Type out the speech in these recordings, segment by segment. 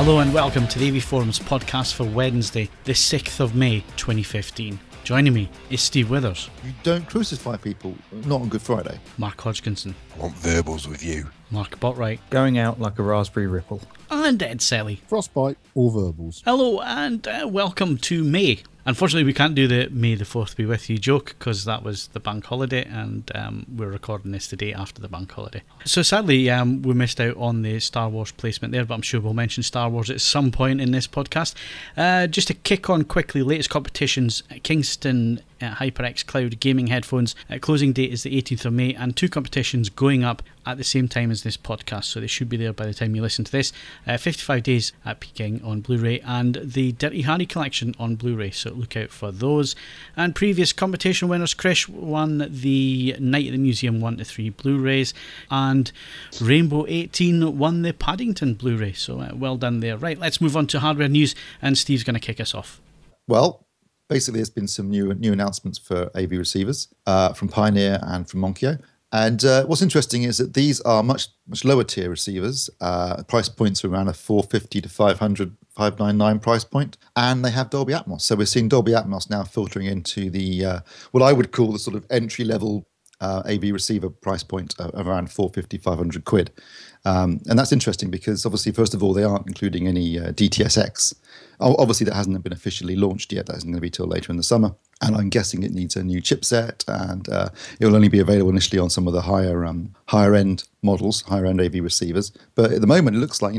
Hello and welcome to the AVForums podcast for Wednesday, the 6th of May 2015. Joining me is Steve Withers. You don't crucify people, not on Good Friday. Mark Hodgkinson. I want verbals with you. Mark Botwright. Going out like a raspberry ripple. And Ed Selley. Frostbite or verbals. Hello and welcome to May. Unfortunately, we can't do the May the 4th be with you joke because that was the bank holiday and we're recording this the day after the bank holiday. So sadly, we missed out on the Star Wars placement there, but I'm sure we'll mention Star Wars at some point in this podcast. Just to kick on quickly, latest competitions, Kingston HyperX Cloud gaming headphones. Closing date is the 18th of May and 2 competitions going up at the same time as this podcast, so they should be there by the time you listen to this. 55 days at peaking on Blu-ray and the Dirty Harry collection on Blu-ray, so look out for those. And previous competition winners, Krish won the Night at the Museum 1-3 Blu-rays and Rainbow 18 won the Paddington Blu-ray, so well done there. Right, let's move on to hardware news and Steve's going to kick us off. Well, basically there's been some new announcements for AV receivers from Pioneer and from Onkyo. And what's interesting is that these are much lower tier receivers. Price points are around a 450 to 500, 599 price point, and they have Dolby Atmos. So we're seeing Dolby Atmos now filtering into the what I would call the sort of entry level AV receiver price point of around 450, 500 quid. And that's interesting because obviously, first of all, they aren't including any DTSX. Obviously, that hasn't been officially launched yet. That isn't going to be till later in the summer. And I'm guessing it needs a new chipset, and it will only be available initially on some of the higher end models, higher end AV receivers. But at the moment, it looks like,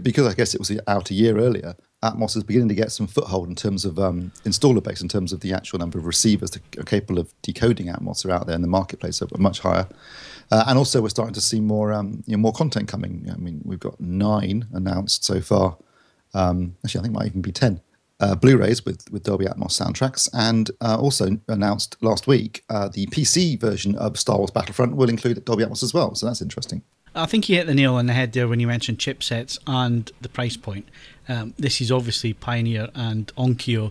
because I guess it was out a year earlier, Atmos is beginning to get some foothold in terms of installer base, in terms of the actual number of receivers that are capable of decoding Atmos are out there in the marketplace, are much higher. And also, we're starting to see more content coming. I mean, we've got 9 announced so far. Actually, I think it might even be 10. Blu-rays with Dolby Atmos soundtracks, and also announced last week the PC version of Star Wars Battlefront will include Dolby Atmos as well, so that's interesting. I think you hit the nail on the head there when you mentioned chipsets and the price point. This is obviously Pioneer and Onkyo,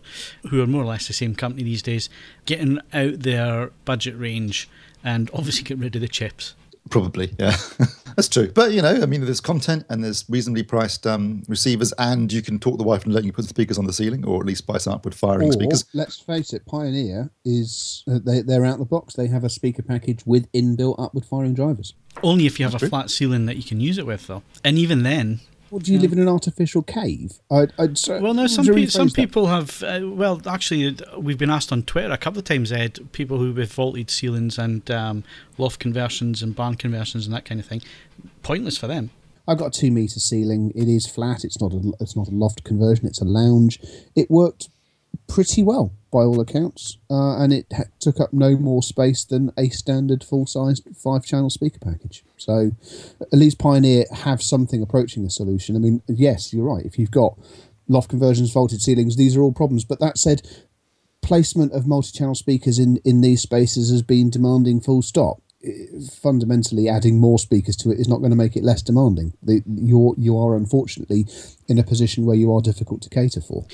who are more or less the same company these days, getting out their budget range and obviously getting rid of the chips. Probably, yeah. That's true. But, there's content and there's reasonably priced receivers, and you can talk the wife and let you put speakers on the ceiling, or at least buy some upward firing speakers. Let's face it, Pioneer is, they're out the box. They have a speaker package with inbuilt upward firing drivers. Only if you have a flat ceiling that you can use it with, though. And even then... Well, do you live in an artificial cave? Well, no, some people have... actually, we've been asked on Twitter a couple of times, Ed, people who with vaulted ceilings and loft conversions and barn conversions and that kind of thing, pointless for them. I've got a 2-metre ceiling. It is flat. It's not a loft conversion. It's a lounge. It worked pretty well by all accounts, and it took up no more space than a standard full-sized 5-channel speaker package. So at least Pioneer have something approaching a solution. I mean, yes, you're right. If you've got loft conversions, vaulted ceilings, these are all problems. But that said, placement of multi-channel speakers in these spaces has been demanding full stop. Fundamentally, adding more speakers to it is not going to make it less demanding. You are unfortunately in a position where you are difficult to cater for.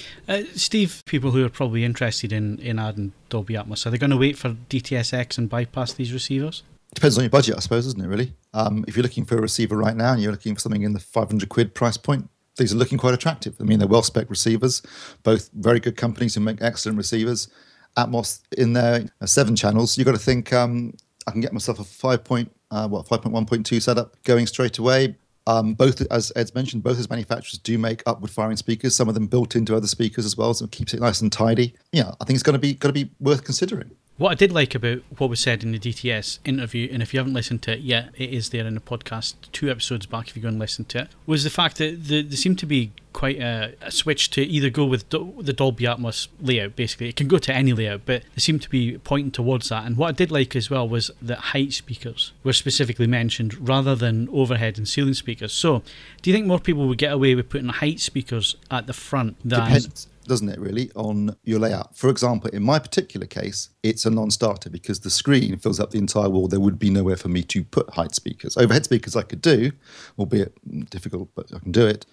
Steve, people who are probably interested in adding Dolby Atmos, are they going to wait for DTSX and bypass these receivers? Depends on your budget, I suppose, doesn't it, really? If you're looking for a receiver right now and you're looking for something in the 500 quid price point, these are looking quite attractive. I mean, they're well-spec receivers, both very good companies who make excellent receivers. Atmos in there, 7 channels. You've got to think... I can get myself a 5.1.2 setup going straight away. Both, as Ed's mentioned, both his manufacturers do make upward firing speakers. Some of them built into other speakers as well, so it keeps it nice and tidy. Yeah, I think it's got to be worth considering. What I did like about what was said in the DTS interview, and if you haven't listened to it yet, it is there in the podcast 2 episodes back if you go and listen to it, was the fact that there seemed to be quite a switch to either go with the Dolby Atmos layout, basically. It can go to any layout, but they seem to be pointing towards that. And what I did like as well was that height speakers were specifically mentioned rather than overhead and ceiling speakers. So, do you think more people would get away with putting height speakers at the front than... Depends, doesn't it, really, on your layout? For example, in my particular case, it's a non-starter because the screen fills up the entire wall. There would be nowhere for me to put height speakers. Overhead speakers I could do, albeit difficult, but I can do it.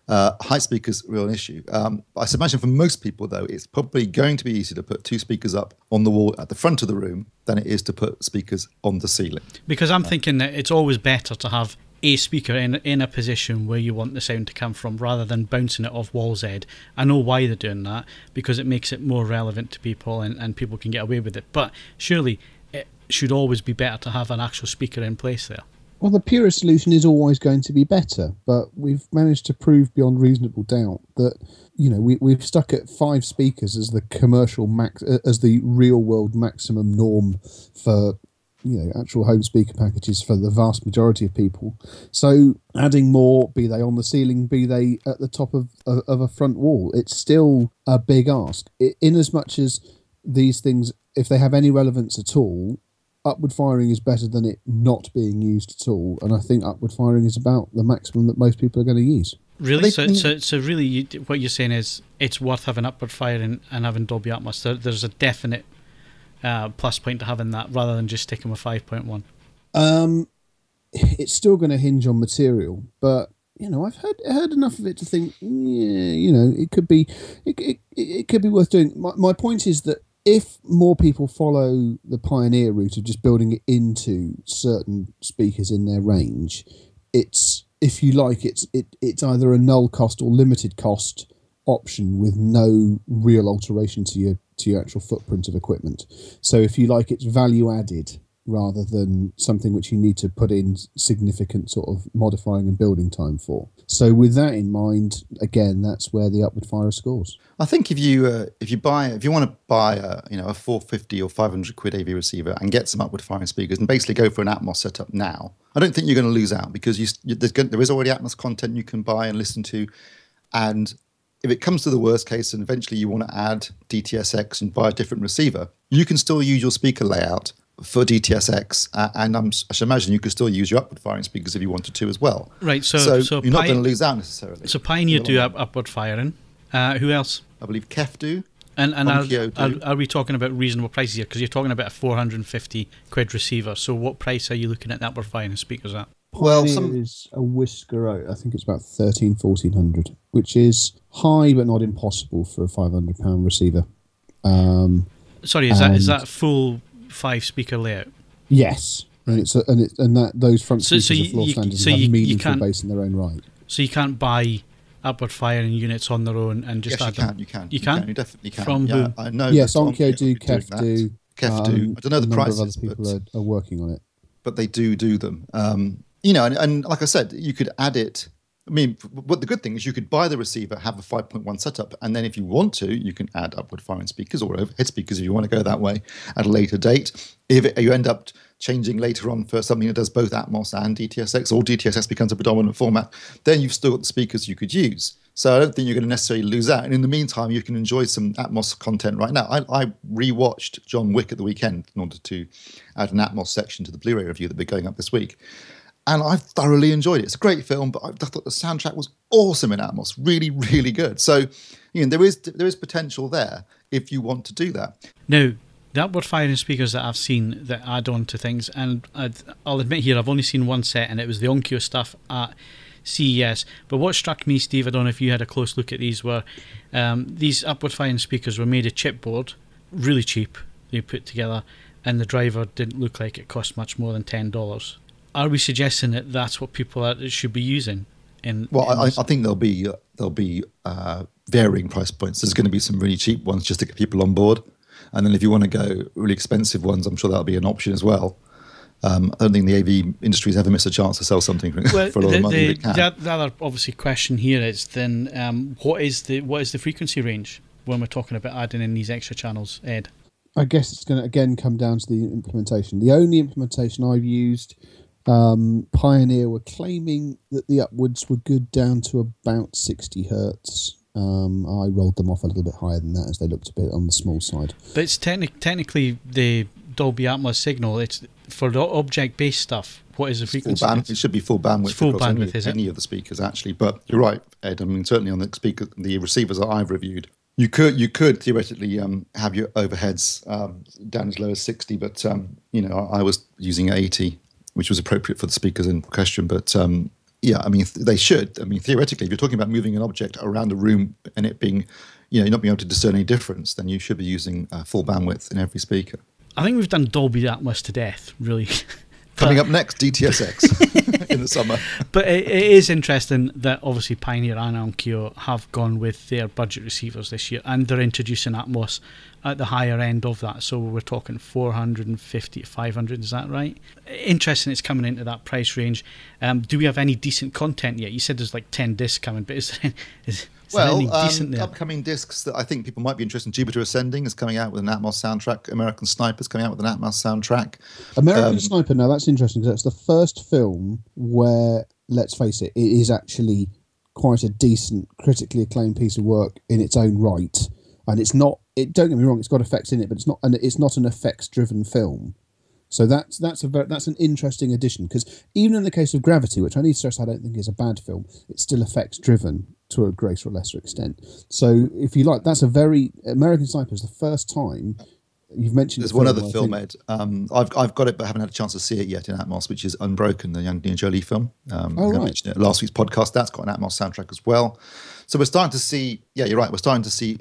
Height speakers, real issue. I imagine for most people, though, it's probably going to be easier to put 2 speakers up on the wall at the front of the room than it is to put speakers on the ceiling. Because I'm thinking that it's always better to have a speaker in a position where you want the sound to come from, rather than bouncing it off wall's head. I know why they're doing that, because it makes it more relevant to people, and people can get away with it. But surely it should always be better to have an actual speaker in place there. Well, the purest solution is always going to be better, but we've managed to prove beyond reasonable doubt that, you know, we've stuck at 5 speakers as the commercial as the real world maximum norm for, you know, actual home speaker packages for the vast majority of people. So adding more, be they on the ceiling, be they at the top of a front wall, it's still a big ask. In as much as these things, if they have any relevance at all, upward firing is better than it not being used at all, and I think upward firing is about the maximum that most people are going to use. Really? So really, what you're saying is it's worth having upward firing and having Dolby Atmos. There's a definite plus point to having that, rather than just sticking with 5.1. It's still going to hinge on material, but you know, I've heard enough of it to think, yeah, you know, it could be worth doing. My point is that if more people follow the Pioneer route of just building it into certain speakers in their range, it's either a null cost or limited cost option with no real alteration to your actual footprint of equipment. So if you like, it's value added rather than something which you need to put in significant sort of modifying and building time for. So with that in mind, again, that's where the upward fire scores. I think if you want to buy a 450 or 500 quid AV receiver and get some upward firing speakers and basically go for an Atmos setup now, I don't think you're going to lose out, because there is already Atmos content you can buy and listen to, and if it comes to the worst case and eventually you want to add DTSX and buy a different receiver, you can still use your speaker layout for DTSX, and I should imagine you could still use your upward firing speakers if you wanted to as well. Right, so you're not going to lose out necessarily. So Pioneer do upward firing. Who else? I believe Kef do. And are we talking about reasonable prices here? Because you're talking about a 450 quid receiver. So what price are you looking at the upward firing speakers at? Pioneer is a whisker out. I think it's about 1,400, which is high but not impossible for a £500 receiver. Sorry, is that full 5-speaker layout? Yes, and those front speakers are floor standards and have meaningful bass in their own right. So you can't buy upward firing units on their own and just add them? You can. You can? You definitely can. From who? I know. Yes, Onkyo do, Kef do. Kef do. I don't know the prices. A number of other people are working on it. But they do them. And like I said, you could add it. I mean, what the good thing is you could buy the receiver, have a 5.1 setup, and then if you want to, you can add upward firing speakers or overhead speakers if you want to go that way at a later date. If you end up changing later on for something that does both Atmos and DTSX, or DTSX becomes a predominant format, then you've still got the speakers you could use. So I don't think you're going to necessarily lose out. And in the meantime, you can enjoy some Atmos content right now. I rewatched John Wick at the weekend in order to add an Atmos section to the Blu-ray review that we're going up this week. And I thoroughly enjoyed it. It's a great film, but I thought the soundtrack was awesome in Atmos. Really, really good. So, there is potential there if you want to do that. Now, the upward firing speakers that I've seen that add on to things, and I'll admit here, I've only seen one set, and it was the Onkyo stuff at CES. But what struck me, Steve, I don't know if you had a close look at these, were these upward firing speakers were made of chipboard, really cheap, they put together, and the driver didn't look like it cost much more than $10. Are we suggesting that that's what people should be using? I think there'll be varying price points. There's going to be some really cheap ones just to get people on board, and then if you want to go really expensive ones, I'm sure that'll be an option as well. I don't think the AV industry has ever missed a chance to sell something for a lot of money. The other obviously question here is then what is the frequency range when we're talking about adding in these extra channels, Ed? I guess it's going to again come down to the implementation. The only implementation I've used. Pioneer were claiming that the upwards were good down to about 60 hertz. I rolled them off a little bit higher than that as they looked a bit on the small side. But it's technically the Dolby Atmos signal. It's for the object-based stuff. What is the frequency? It should be full bandwidth. It's full bandwidth, is it? Any of the speakers actually, but you're right, Ed. I mean, certainly on the receivers that I've reviewed, you could theoretically have your overheads down as low as 60, but I was using 80. Which was appropriate for the speakers in question. But they should. I mean, theoretically, if you're talking about moving an object around a room and it being, you're not being able to discern any difference, then you should be using full bandwidth in every speaker. I think we've done Dolby Atmos to death, really. Coming up next, DTSX. in the summer. But it is interesting that obviously Pioneer and Onkyo have gone with their budget receivers this year, and they're introducing Atmos at the higher end of that. So we're talking 450 to 500, is that right? Interesting it's coming into that price range. Do we have any decent content yet? You said there's like 10 discs coming, but is there anything decent there? Upcoming discs that I think people might be interested in. Jupiter Ascending is coming out with an Atmos soundtrack. American Sniper's coming out with an Atmos soundtrack. American Sniper, now that's interesting because that's the first film where, let's face it, it is actually quite a decent, critically acclaimed piece of work in its own right. And it's not, don't get me wrong, it's got effects in it, but it's not an effects-driven film. So that's an interesting addition, because even in the case of Gravity, which I need to stress I don't think is a bad film, it's still effects-driven to a greater or lesser extent. So if you like, that's a very American Sniper is the first time you've mentioned. There's one other film, Ed. I've got it, but haven't had a chance to see it yet in Atmos, which is Unbroken, the Angelina Jolie film. I mentioned it at last week's podcast. That's got an Atmos soundtrack as well. So we're starting to see. Yeah, you're right. We're starting to see.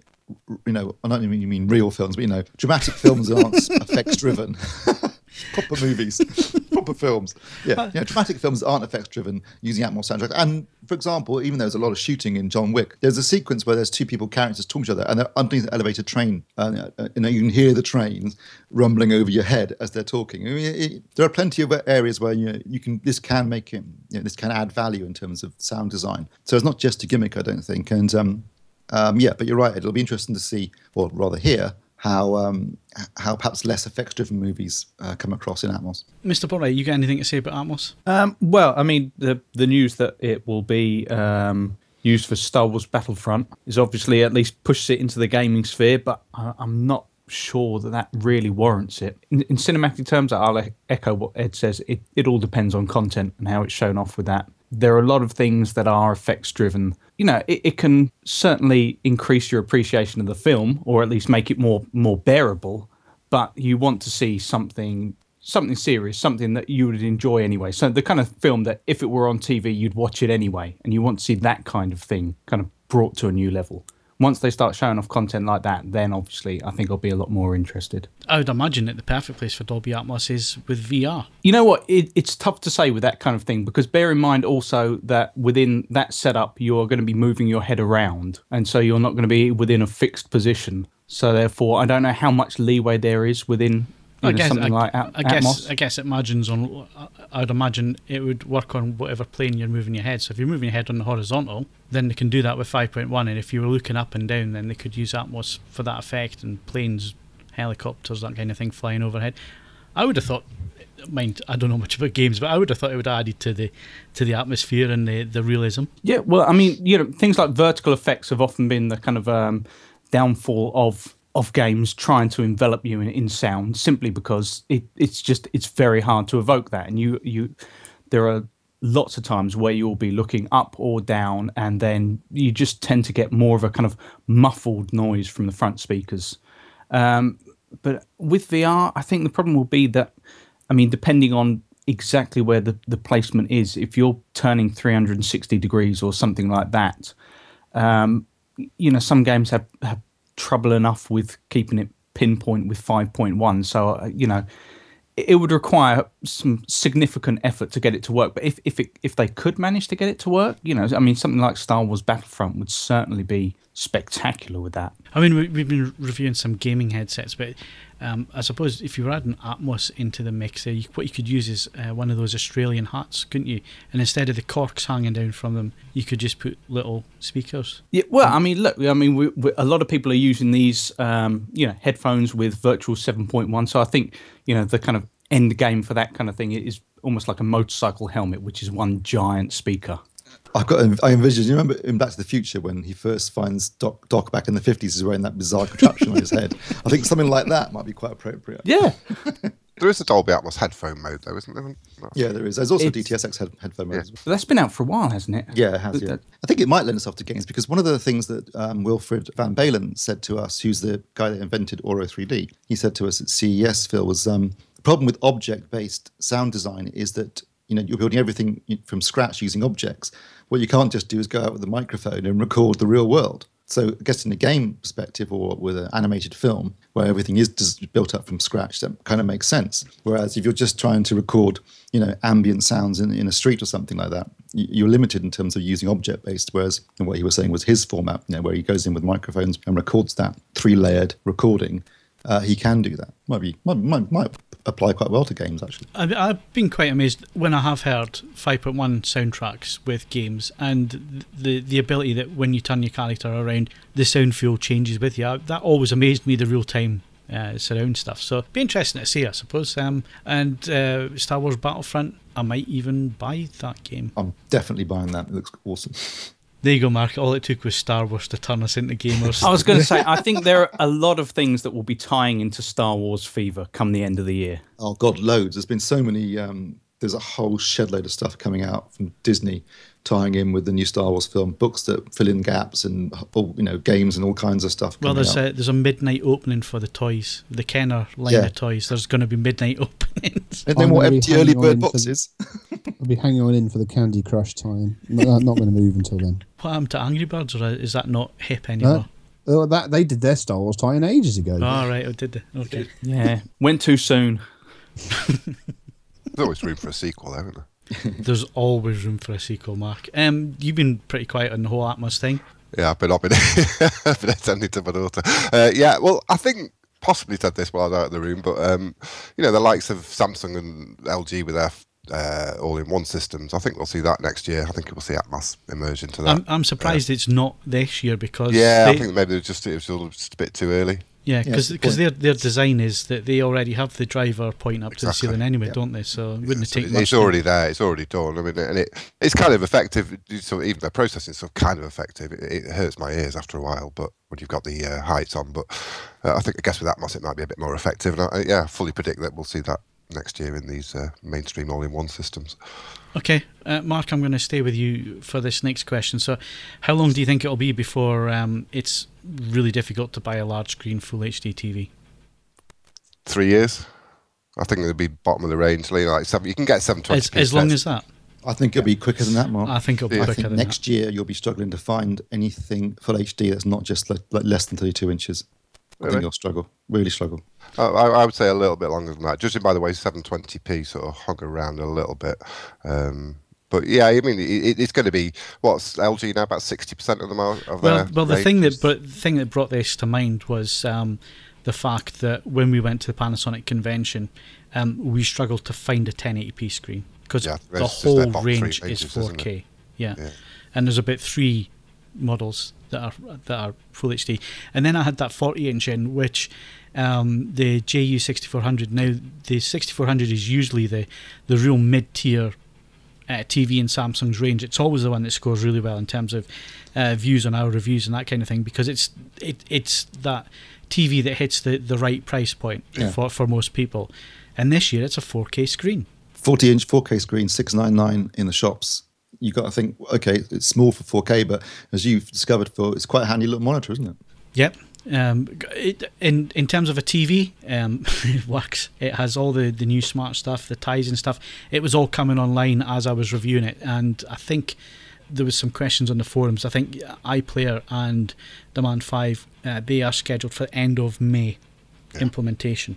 I don't mean real films, but dramatic films that aren't effects driven. Proper movies, proper films. Yeah, dramatic films that aren't effects driven using Atmos soundtrack. And for example, even though there's a lot of shooting in John Wick, there's a sequence where there's two characters talking to each other, and they're underneath the elevated train. You can hear the trains rumbling over your head as they're talking. I mean, there are plenty of areas where this can make it. This can add value in terms of sound design. So it's not just a gimmick, I don't think. And but you're right. It'll be interesting to see, or rather hear, how perhaps less effects-driven movies come across in Atmos. Mr. Botwright, you got anything to say about Atmos? Well, I mean, the news that it will be used for Star Wars Battlefront is obviously at least pushes it into the gaming sphere, but I'm not sure that really warrants it. In cinematic terms, I'll echo what Ed says. It all depends on content and how it's shown off with that. There are a lot of things that are effects-driven. It can certainly increase your appreciation of the film, or at least make it more bearable. But you want to see something serious, something that you would enjoy anyway. So the kind of film that if it were on TV, you'd watch it anyway, and you want to see that kind of thing kind of brought to a new level. Once they start showing off content like that, then obviously I think I'll be a lot more interested. I would imagine that the perfect place for Dolby Atmos is with VR. You know what? It's tough to say with that kind of thing, because bear in mind also that within that setup, you're going to be moving your head around, and so you're not going to be within a fixed position. So therefore, I don't know how much leeway there is within something like Atmos. I guess it imagines on. I'd imagine it would work on whatever plane you're moving your head. So if you're moving your head on the horizontal, then they can do that with 5.1. And if you were looking up and down, then they could use Atmos for that effect, and planes, helicopters, that kind of thing flying overhead. I would have thought. Mind, I don't know much about games, but I would have thought it would have added to the atmosphere and the realism. Yeah, well, I mean, things like vertical effects have often been the kind of downfall of games trying to envelop you in sound, simply because it's very hard to evoke that, and there are lots of times where you'll be looking up or down, and then you just tend to get more of a kind of muffled noise from the front speakers. But with VR, I think the problem will be that, I mean, depending on exactly where the placement is, if you're turning 360 degrees or something like that, some games have trouble enough with keeping it pinpoint with 5.1. So, it would require some significant effort to get it to work. But if they could manage to get it to work, I mean, something like Star Wars Battlefront would certainly be spectacular with that. I mean, we've been reviewing some gaming headsets, but I suppose if you were adding Atmos into the mix there, what you could use is one of those Australian hats, couldn't you? And instead of the corks hanging down from them, you could just put little speakers. Yeah, well, I mean, look, a lot of people are using these, headphones with virtual 7.1. So I think, the kind of end game for that kind of thing is almost like a motorcycle helmet, which is one giant speaker. I envision, you remember in Back to the Future when he first finds Doc back in the 50s, he's wearing that bizarre contraption on his head. I think something like that might be quite appropriate. Yeah. There is a Dolby Atmos headphone mode, though, isn't there? Yeah, there is. There's also a DTSX headphone mode. But that's been out for a while, hasn't it? Yeah, it has, yeah. I think it might lend itself to games, because one of the things that Wilfred Van Balen said to us, who's the guy that invented Auro 3D, he said to us at CES, Phil, was the problem with object-based sound design is that you're building everything from scratch using objects. What you can't just do is go out with a microphone and record the real world. So I guess in a game perspective or with an animated film where everything is just built up from scratch, that kind of makes sense. Whereas if you're just trying to record, ambient sounds in a street or something like that, you're limited in terms of using object-based, whereas what he was saying was his format, where he goes in with microphones and records that 3-layered recording. He can do that. Might apply quite well to games, actually. I've been quite amazed when I have heard 5.1 soundtracks with games, and the ability that when you turn your character around, the sound field changes with you. That always amazed me, the real-time surround stuff. So it'd be interesting to see, I suppose. And Star Wars Battlefront, I might even buy that game. I'm definitely buying that. It looks awesome. There you go, Mark. All it took was Star Wars to turn us into gamers. I was going to say, I think there are a lot of things that will be tying into Star Wars fever come the end of the year. Oh, God, loads. There's been so many... there's a whole shed load of stuff coming out from Disney tying in with the new Star Wars film, books that fill in gaps and games and all kinds of stuff. Well, there's a midnight opening for the toys, the Kenner line of toys. There's going to be midnight openings. And then more empty early bird boxes. I'll be hanging on in for the Candy Crush time. Not going to move until then. What happened to Angry Birds, or is that not hip anymore? That they did their Star Wars tie-in ages ago. Oh, right, did they? Okay. Yeah, went too soon. There's always room for a sequel, though, isn't there? There's always room for a sequel, Mark. You've been pretty quiet on the whole Atmos thing. Yeah, I've been attending to my daughter. Well, I think possibly said this while I was out of the room, but the likes of Samsung and LG with their all-in-one systems, I think we'll see that next year. I think we'll see Atmos emerge into that. I'm surprised it's not this year because I think maybe it was just a bit too early. Yeah, because their design is that they already have the driver pointing up to the ceiling anyway, don't they? So it wouldn't take much. It's already there. It's already done. I mean, and it's kind of effective. So even their processing is kind of effective. It hurts my ears after a while, but when you've got the heights on. But I guess with Atmos it might be a bit more effective. And I fully predict that we'll see that next year in these mainstream all-in-one systems. Okay, Mark, I'm going to stay with you for this next question. So how long do you think it'll be before it's really difficult to buy a large screen full HD TV? 3 years. I think it'll be bottom of the range. Like you can get 720p. As long as that? I think it'll be quicker than that, Mark. I think it'll be quicker than that. Next year you'll be struggling to find anything full HD that's not just like less than 32 inches. I think you'll really struggle. I would say a little bit longer than that. Judging by the way 720p sort of hung around a little bit. But yeah, I mean, it's going to be, what's LG now, about 60% of them of their the thing that brought this to mind was the fact that when we went to the Panasonic convention, we struggled to find a 1080p screen because the whole range is 4K. Yeah, and there's about 3 models that are full HD, and then I had that 40-inch in which the JU6400. Now the 6400 is usually the real mid-tier TV in Samsung's range. It's always the one that scores really well in terms of views on our reviews and that kind of thing, because it's that TV that hits the right price point for most people. And this year it's a 4K screen, 40-inch 4K screen, $699 in the shops. You got to think, okay, it's small for 4K, but as you've discovered, Phil, it's quite a handy little monitor, isn't it? Yep. In terms of a TV, it works. It has all the new smart stuff, the ties and stuff. It was all coming online as I was reviewing it, and I think there was some questions on the forums. I think iPlayer and Demand 5, they are scheduled for the end of May implementation.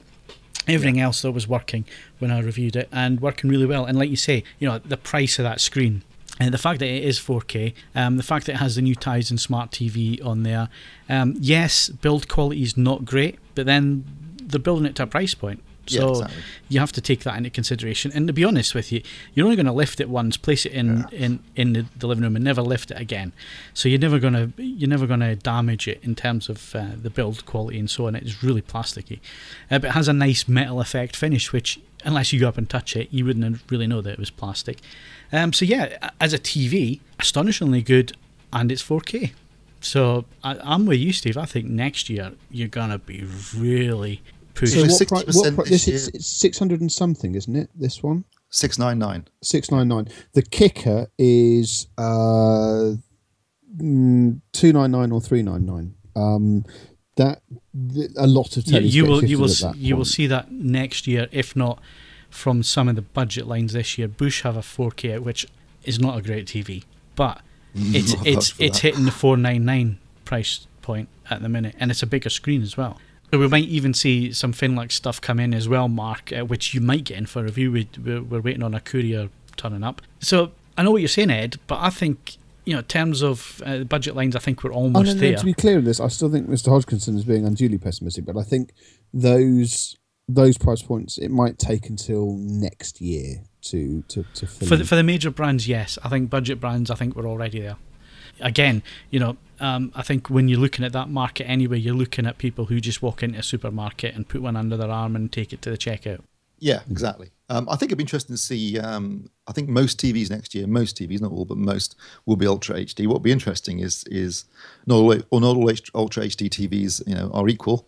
Everything else though was working when I reviewed it, and working really well. And like you say, the price of that screen, and the fact that it is 4K, the fact that it has the new Tizen Smart TV on there. Yes, build quality is not great, but then they're building it to a price point. So you have to take that into consideration. And to be honest with you, you're only going to lift it once, place it in the living room, and never lift it again. So you're never going to damage it in terms of the build quality and so on. It's really plasticky, but it has a nice metal effect finish, which unless you go up and touch it, you wouldn't really know that it was plastic. So yeah, as a TV, astonishingly good, and it's 4K. So I'm with you, Steve. I think next year you're gonna be really pushing. So what price? This is it's 600 and something, isn't it? This one. 699. 699. The kicker is 299 or 399. That a lot of tellies you will see that next year, if not from some of the budget lines this year. Bush have a 4K, which is not a great TV, but it's hitting the 499 price point at the minute, and it's a bigger screen as well. So we might even see some Finlux stuff come in as well, Mark, which you might get in for review. We're waiting on a courier turning up. So I know what you're saying, Ed, but I think, in terms of budget lines, I think we're almost there. To be clear on this, I still think Mr. Hodgkinson is being unduly pessimistic, but I think those price points, it might take until next year to fill for the major brands. Yes, I think budget brands, I think we're already there. Again, I think when you're looking at that market anyway, you're looking at people who just walk into a supermarket and put one under their arm and take it to the checkout. Yeah, exactly. I think it'd be interesting to see. I think most TVs next year, most TVs, not all, but most, will be Ultra HD. What will be interesting is not all Ultra HD TVs, are equal.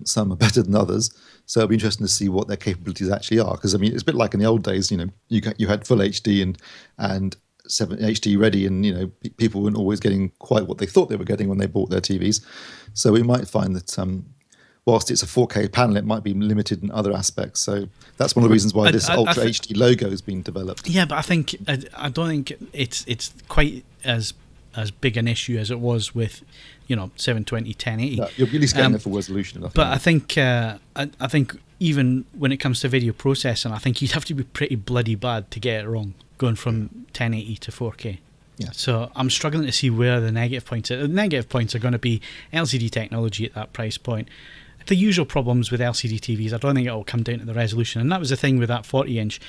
Some are better than others, so it'll be interesting to see what their capabilities actually are. Because it's a bit like in the old days. You had full HD and 7 HD ready, and people weren't always getting quite what they thought they were getting when they bought their TVs. So we might find that whilst it's a 4K panel, it might be limited in other aspects. So that's one of the reasons why this Ultra HD logo has been developed. Yeah, but I don't think it's quite as big an issue as it was with 720 1080. No, you're at least getting a full resolution. But I think even when it comes to video processing, I think you'd have to be pretty bloody bad to get it wrong, going from 1080 to 4K. Yeah. So I'm struggling to see where the negative points are. The negative points are going to be LCD technology at that price point. The usual problems with LCD TVs, I don't think it will come down to the resolution. And that was the thing with that 40-inch.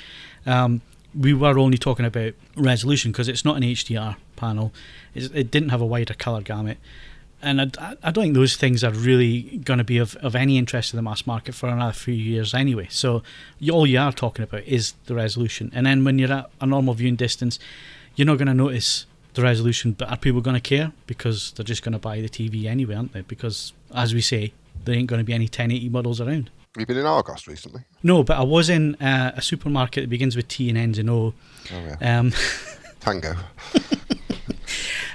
We were only talking about resolution because it's not an HDR panel. It didn't have a wider colour gamut. And I don't think those things are really going to be of any interest to the mass market for another few years anyway. So all you are talking about is the resolution. And then when you're at a normal viewing distance, you're not going to notice the resolution. But are people going to care? Because they're just going to buy the TV anyway, aren't they? Because, as we say, there ain't going to be any 1080 models around. Have you been in Argos recently? No, but I was in a supermarket that begins with T and ends in O. Oh, yeah. Tango.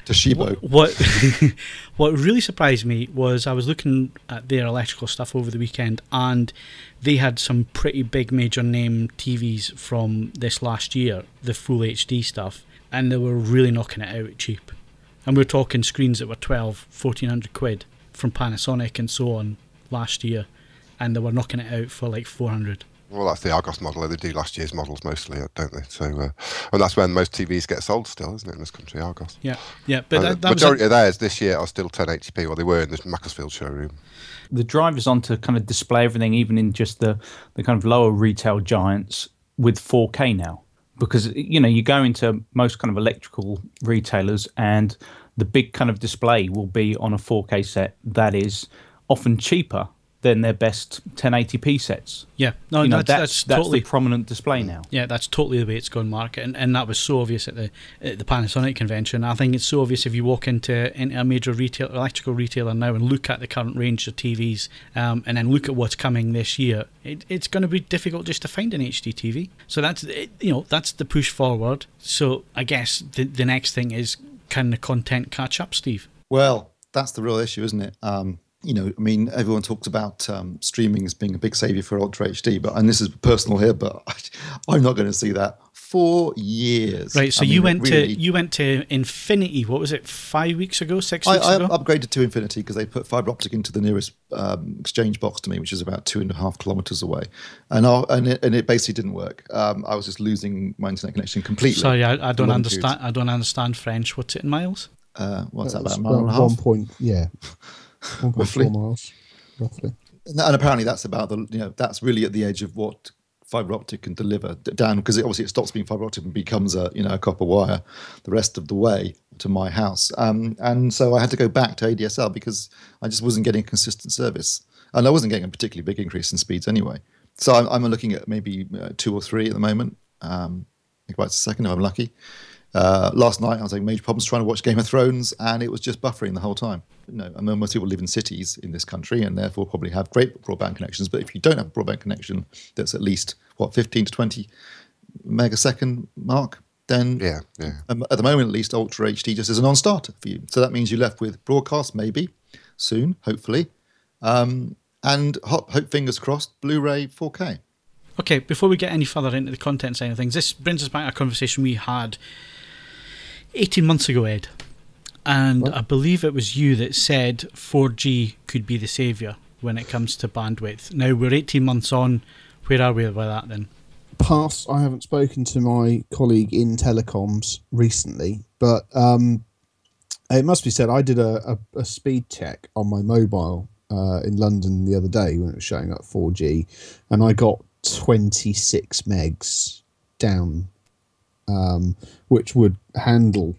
Toshiba. What really surprised me was I was looking at their electrical stuff over the weekend, and they had some pretty big major name TVs from this last year, the full HD stuff, and they were really knocking it out cheap. And we're talking screens that were 1,400 quid from Panasonic and so on last year, and they were knocking it out for like 400. Well, that's the Argos model. They do last year's models mostly, don't they? So, and that's when most TVs get sold still, isn't it, in this country, Argos? Yeah. But the majority of theirs this year are still 1080p, or they were in the Macclesfield showroom. The drive is on to kind of display everything, even in just the kind of lower retail giants, with 4K now. Because, you go into most kind of electrical retailers and the big kind of display will be on a 4K set that is often cheaper than their best 1080p sets. Yeah, no, that's totally the prominent display now. Yeah, that's totally the way it's gone, Mark, and that was so obvious at the Panasonic convention. I think it's so obvious if you walk into a major electrical retailer now and look at the current range of TVs, and then look at what's coming this year. It's going to be difficult just to find an HD TV. So that's the push forward. So I guess the next thing is, can the content catch up, Steve? Well, that's the real issue, isn't it? Everyone talks about streaming as being a big saviour for Ultra HD, and this is personal here, but I'm not going to see that for years. Right, so you went to Infinity, what was it, 5 weeks ago, 6 weeks ago? I upgraded to Infinity because they put fibre optic into the nearest exchange box to me, which is about 2.5 kilometres away, and it basically didn't work. I was just losing my internet connection completely. Sorry, I don't understand. I don't understand French. What's it in miles? What's that, about a mile and a half? 1.4 miles, roughly. And apparently that's about that's really at the edge of what fibre optic can deliver down, because obviously it stops being fibre optic and becomes a copper wire the rest of the way to my house. And so I had to go back to ADSL because I just wasn't getting consistent service, and I wasn't getting a particularly big increase in speeds anyway. So I'm looking at maybe 2 or 3 at the moment, megabytes a second if I'm lucky. Last night I was having major problems trying to watch Game of Thrones, and it was just buffering the whole time. Most people live in cities in this country and therefore probably have great broadband connections. But if you don't have a broadband connection that's at least 15 to 20 megasecond mark, then at the moment at least Ultra HD just is a non-starter for you. So that means you're left with broadcast maybe soon, hopefully, and hope fingers crossed Blu-ray 4K. Okay, before we get any further into the content side of things, this brings us back to a conversation we had 18 months ago, Ed. And I believe it was you that said 4G could be the saviour when it comes to bandwidth. Now, we're 18 months on. Where are we by that then? Pass. I haven't spoken to my colleague in telecoms recently, but it must be said I did a speed check on my mobile in London the other day when it was showing up 4G, and I got 26 megs down, which would handle.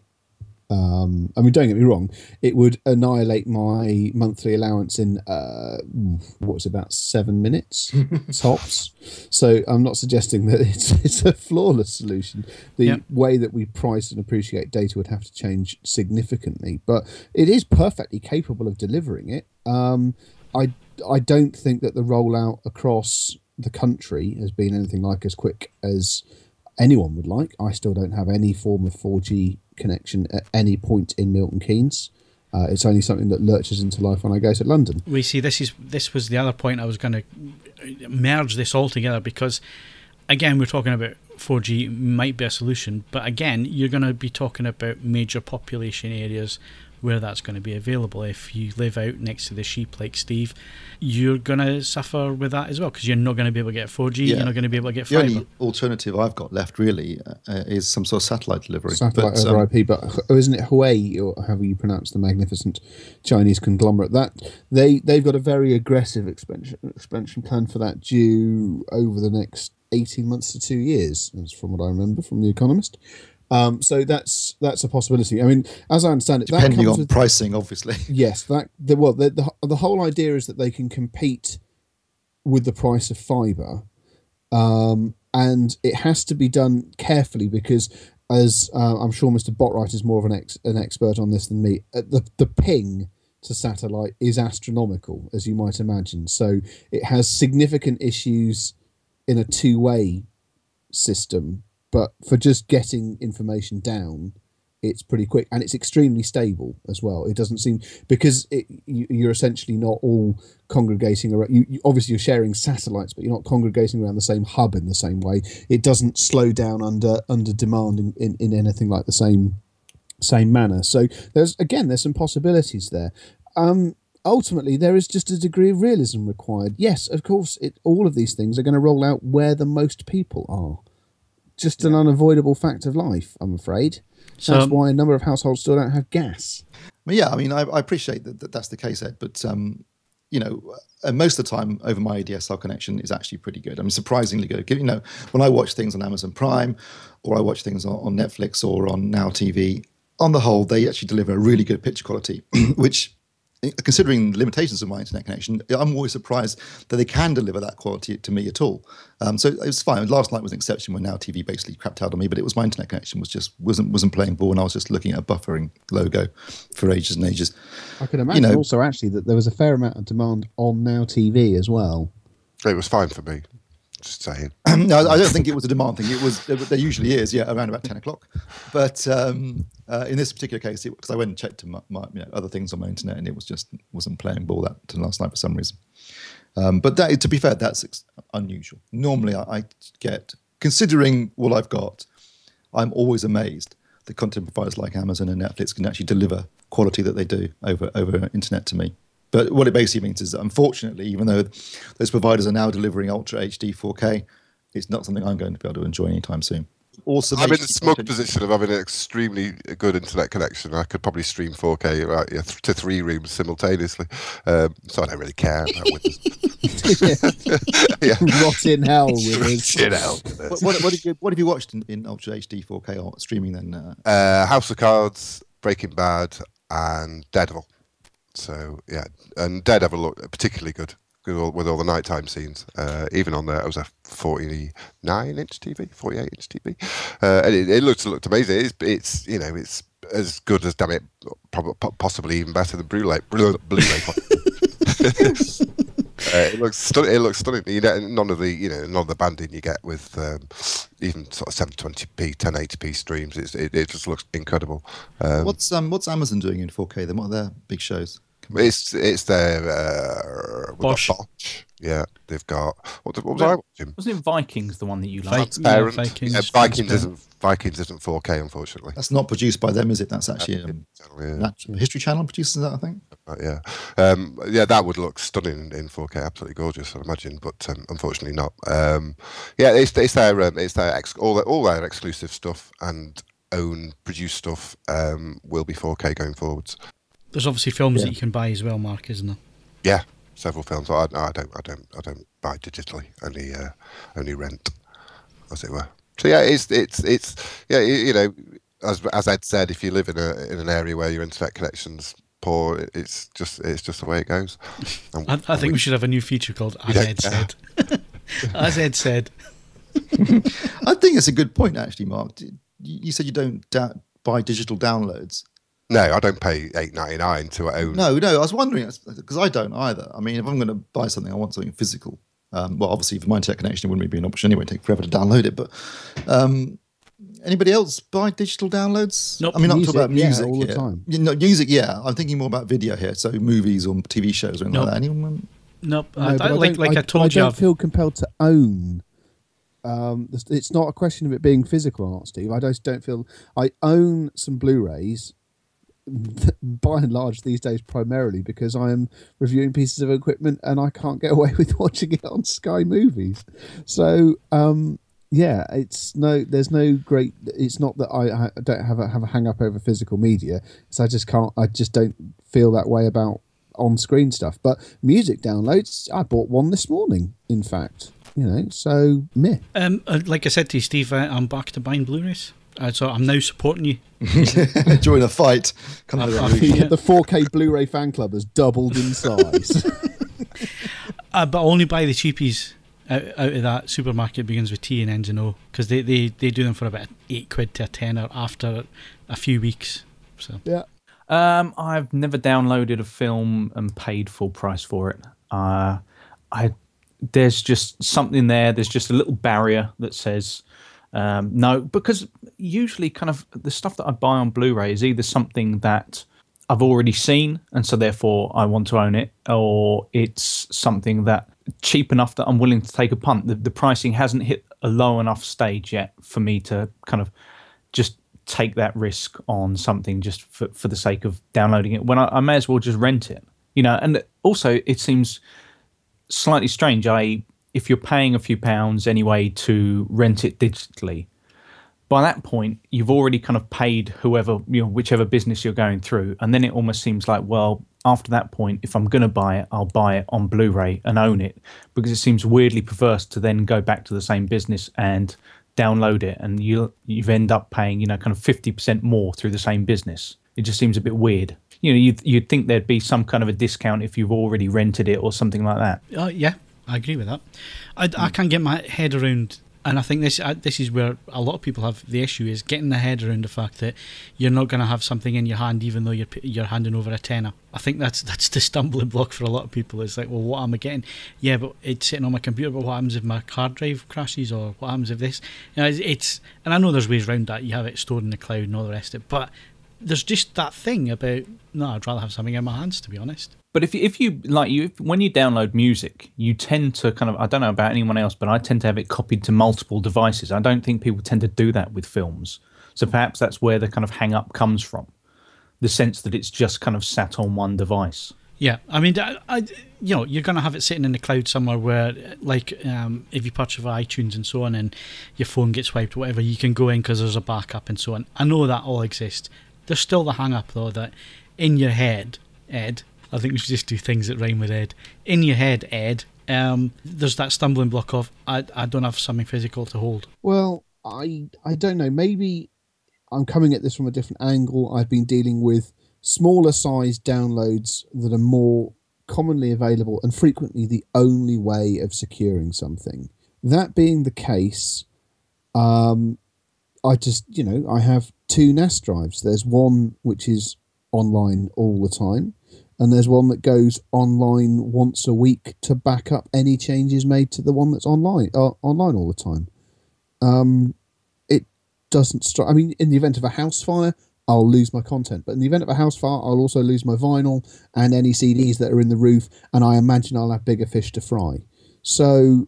I mean, don't get me wrong, it would annihilate my monthly allowance in about 7 minutes tops. So I'm not suggesting that it's a flawless solution. The way that we price and appreciate data would have to change significantly, but it is perfectly capable of delivering it. I don't think that the rollout across the country has been anything like as quick as anyone would like. I still don't have any form of 4G connection at any point in Milton Keynes. It's only something that lurches into life when I go to London. We see this was the other point I was going to merge this all together, because again, we're talking about 4G might be a solution, but again, you're going to be talking about major population areas where that's going to be available. If you live out next to the sheep like Steve, you're going to suffer with that as well, because you're not going to be able to get 4G, you're not going to be able to get fibre. The only alternative I've got left really is some sort of satellite delivery. Satellite over IP, but isn't it Huawei, or however you pronounce the magnificent Chinese conglomerate, that they've got a very aggressive expansion plan for that due over the next 18 months to 2 years, as from what I remember from The Economist. So that's a possibility. I mean, as I understand it, depending on pricing, obviously. Yes, the whole idea is that they can compete with the price of fibre, and it has to be done carefully because, as I'm sure Mr. Botwright is more of an expert on this than me, the ping to satellite is astronomical, as you might imagine. So it has significant issues in a two-way system. But for just getting information down, it's pretty quick, and it's extremely stable as well. It doesn't seem, because you're essentially not all congregating around. You obviously you're sharing satellites, but you're not congregating around the same hub in the same way. It doesn't slow down under demand in anything like the same manner. So there's some possibilities there. Ultimately, there is just a degree of realism required. Yes, of course, all of these things are going to roll out where the most people are. Just an unavoidable fact of life, I'm afraid. That's why a number of households still don't have gas. Well, yeah, I mean, I appreciate that that's the case, Ed, but most of the time over my ADSL connection is actually pretty good. I mean, surprisingly good. When I watch things on Amazon Prime, or I watch things on Netflix or on Now TV, on the whole, they actually deliver a really good picture quality, which, considering the limitations of my internet connection, I'm always surprised that they can deliver that quality to me at all. So it was fine. Last night was an exception when Now TV basically crapped out on me, but it was my internet connection wasn't playing ball, and I was just looking at a buffering logo for ages and ages. I can imagine also actually that there was a fair amount of demand on Now TV as well. It was fine for me. Just saying. No, I don't think it was a demand thing. There usually is, around about 10 o'clock. But in this particular case, because I went and checked my other things on my internet, and it wasn't playing ball that last night for some reason. But to be fair, that's unusual. Normally, I get, considering what I've got, I'm always amazed that content providers like Amazon and Netflix can actually deliver quality that they do over internet to me. But what it basically means is that, unfortunately, even though those providers are now delivering Ultra HD 4K, it's not something I'm going to be able to enjoy anytime soon. Also, I'm in the smug position of having an extremely good internet connection. I could probably stream 4K to 3 rooms simultaneously, so I don't really care about Rot in hell with us. What have you watched in Ultra HD 4K or streaming then? House of Cards, Breaking Bad, and Daredevil. So yeah, and Daredevil looked particularly good with all the nighttime scenes. Even on there, it was a 49-inch TV, 48-inch TV, and it looked amazing. It's as good as, damn it, possibly even better than Blu-ray. It looks stunning. None of the banding you get with even sort of 720p, 1080p streams. It just looks incredible. What's Amazon doing in 4K then? What are their big shows? It's their Bosch. Bosch. Yeah, they've got what was I watching? Wasn't it Vikings the one that you liked? Vikings. Vikings isn't 4K, unfortunately. That's not produced by them, is it? That's actually History Channel produces that, I think. Yeah, that would look stunning in 4K, absolutely gorgeous, I'd imagine, but unfortunately not. It's their all their exclusive stuff and own produced stuff will be 4K going forwards. There's obviously films that you can buy as well, Mark, isn't there? Yeah, several films. I don't buy digitally. Only rent, as it were. So yeah, it's you know, as Ed said, if you live in an area where your internet connection's poor, it's just the way it goes. I think we should have a new feature called As Ed Said. As Ed said. I think it's a good point, actually, Mark. You said you don't buy digital downloads. No, I don't pay $8.99 to own. No, I was wondering, because I don't either. I mean, if I'm going to buy something, I want something physical. Well, obviously, for my internet connection, it wouldn't be an option anyway. It'd take forever to download it. But anybody else buy digital downloads? Nope. I mean, I'm talking about music all the here. time. Music, yeah. I'm thinking more about video here, so movies or TV shows or anything like that. Anyone? Nope. No, I told you, I don't feel compelled to own. It's not a question of it being physical or not, Steve. I just don't feel. I own some Blu-rays, by and large these days, primarily because I am reviewing pieces of equipment and I can't get away with watching it on Sky Movies. So there's no great. It's not that I don't have a hang up over physical media. So I just don't feel that way about on-screen stuff. But music downloads, I bought one this morning, in fact. So meh. Like I said to you, Steve, I'm back to buying Blu-rays. So I'm now supporting you. Join a fight. The 4K Blu-ray fan club has doubled in size. But only buy the cheapies out of that supermarket begins with T and ends in O, because they do them for about £8 to a tenner after a few weeks. So yeah. I've never downloaded a film and paid full price for it. There's just something there. There's just a little barrier that says no, because usually kind of the stuff that I buy on Blu-ray is either something that I've already seen and so therefore I want to own it, or it's something that cheap enough that I'm willing to take a punt. The pricing hasn't hit a low enough stage yet for me to kind of just take that risk on something just for the sake of downloading it when I may as well just rent it. And also it seems slightly strange. If you're paying a few pounds anyway to rent it digitally, by that point you've already kind of paid whichever business you're going through, and then it almost seems like, well, after that point, if I'm going to buy it, I'll buy it on Blu-ray and own it, because it seems weirdly perverse to then go back to the same business and download it, and you've end up paying kind of 50% more through the same business. It just seems a bit weird. You'd think there'd be some kind of a discount if you've already rented it or something like that. Yeah, I agree with that. I can't get my head around, and I think this is where a lot of people have the issue, is getting the head around the fact that you're not going to have something in your hand even though you're handing over a tenner. I think that's the stumbling block for a lot of people. It's like, well, what am I getting? Yeah, but it's sitting on my computer, but what happens if my hard drive crashes, or what happens if this? It's and I know there's ways around that. You have it stored in the cloud and all the rest of it, but there's just that thing about, no, I'd rather have something in my hands, to be honest. But if when you download music, you tend to kind of, I don't know about anyone else, but I tend to have it copied to multiple devices. I don't think people tend to do that with films. So perhaps that's where the kind of hang up comes from, the sense that it's just kind of sat on one device. Yeah, I mean, you're going to have it sitting in the cloud somewhere where, like, if you purchase via iTunes and so on, and your phone gets wiped, whatever, you can go in because there's a backup and so on. I know that all exists. There's still the hang-up, though, that in your head, Ed, I think we should just do things that rhyme with Ed. In your head, Ed, there's that stumbling block of, I don't have something physical to hold. Well, I don't know. Maybe I'm coming at this from a different angle. I've been dealing with smaller size downloads that are more commonly available and frequently the only way of securing something. That being the case, I have two NAS drives. There's one which is online all the time, and there's one that goes online once a week to back up any changes made to the one that's online all the time. It doesn't strike. I mean, in the event of a house fire, I'll lose my content. But in the event of a house fire, I'll also lose my vinyl and any CDs that are in the roof, and I imagine I'll have bigger fish to fry. So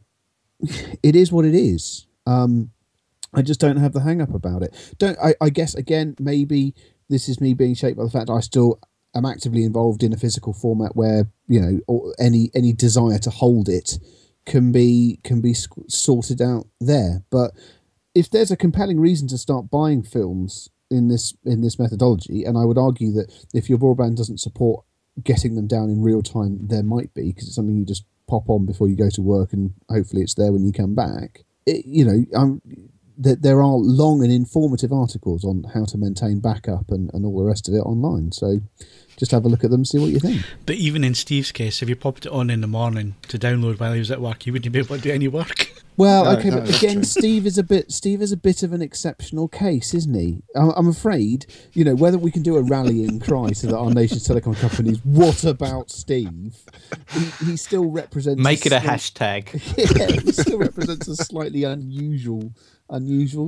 it is what it is. I just don't have the hang-up about it. I guess, again, maybe this is me being shaped by the fact I still am actively involved in a physical format where, or any desire to hold it can be sorted out there. But if there's a compelling reason to start buying films in this methodology, and I would argue that if your broadband doesn't support getting them down in real time, there might be, because it's something you just pop on before you go to work and hopefully it's there when you come back. There are long and informative articles on how to maintain backup and all the rest of it online. So just have a look at them, see what you think. But even in Steve's case, if you popped it on in the morning to download while he was at work, he wouldn't be able to do any work. Well, No, okay, no, but that's again, true. Steve is a bit of an exceptional case, isn't he? I'm afraid, whether we can do a rallying cry to our nation's telecom companies, what about Steve? He still represents... Make it a hashtag. Yeah, he still represents a slightly unusual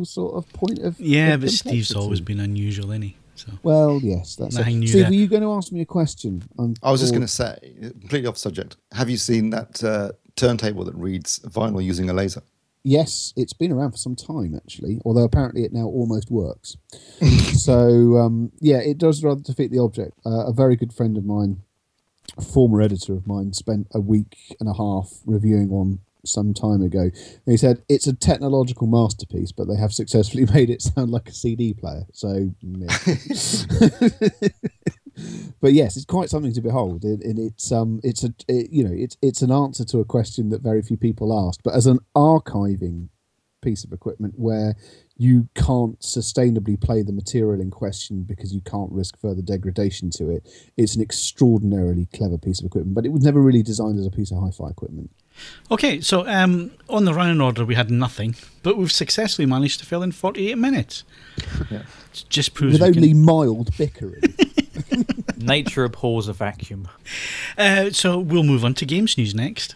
sort of point of... Yeah, of but Steve's complexity. always been unusual, isn't he? So. Well, yes, that's I it. knew Steve, that. were you going to ask me a question? I was just going to say, completely off subject, have you seen that turntable that reads vinyl using a laser? Yes, it's been around for some time, actually, although apparently it now almost works. So, it does rather defeat the object. A very good friend of mine, a former editor of mine, spent a week and a half reviewing one some time ago. And he said, it's a technological masterpiece, but they have successfully made it sound like a CD player. So, yeah. But yes, it's quite something to behold, and it's an answer to a question that very few people asked. But as an archiving piece of equipment where you can't sustainably play the material in question because you can't risk further degradation to it, it's an extraordinarily clever piece of equipment. But it was never really designed as a piece of hi-fi equipment. Okay, so on the running order we had nothing, but we've successfully managed to fill in 48 minutes. Yeah. It just proves With we only can... mild bickering. Nature abhors a vacuum. So we'll move on to games news next.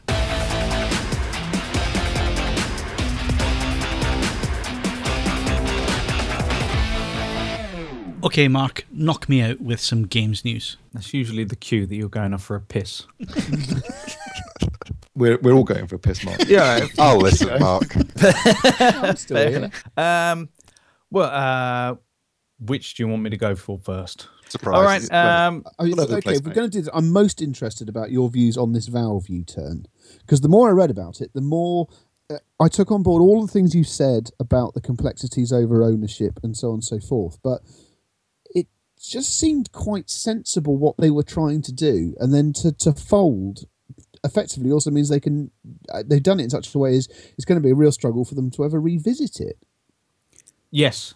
Okay, Mark, knock me out with some games news. That's usually the cue that you're going off for a piss. We're all going for a piss, Mark. Yeah. I'll listen, Mark. I'm still here. Which do you want me to go for first? Surprise. All right. All over the place, If we're mate. going to do this, I'm most interested about your views on this Valve U-turn, because the more I read about it, the more I took on board all the things you said about the complexities over ownership and so on and so forth. But it just seemed quite sensible what they were trying to do, and then to fold effectively also means they've done it in such a way as it's going to be a real struggle for them to ever revisit it. Yes.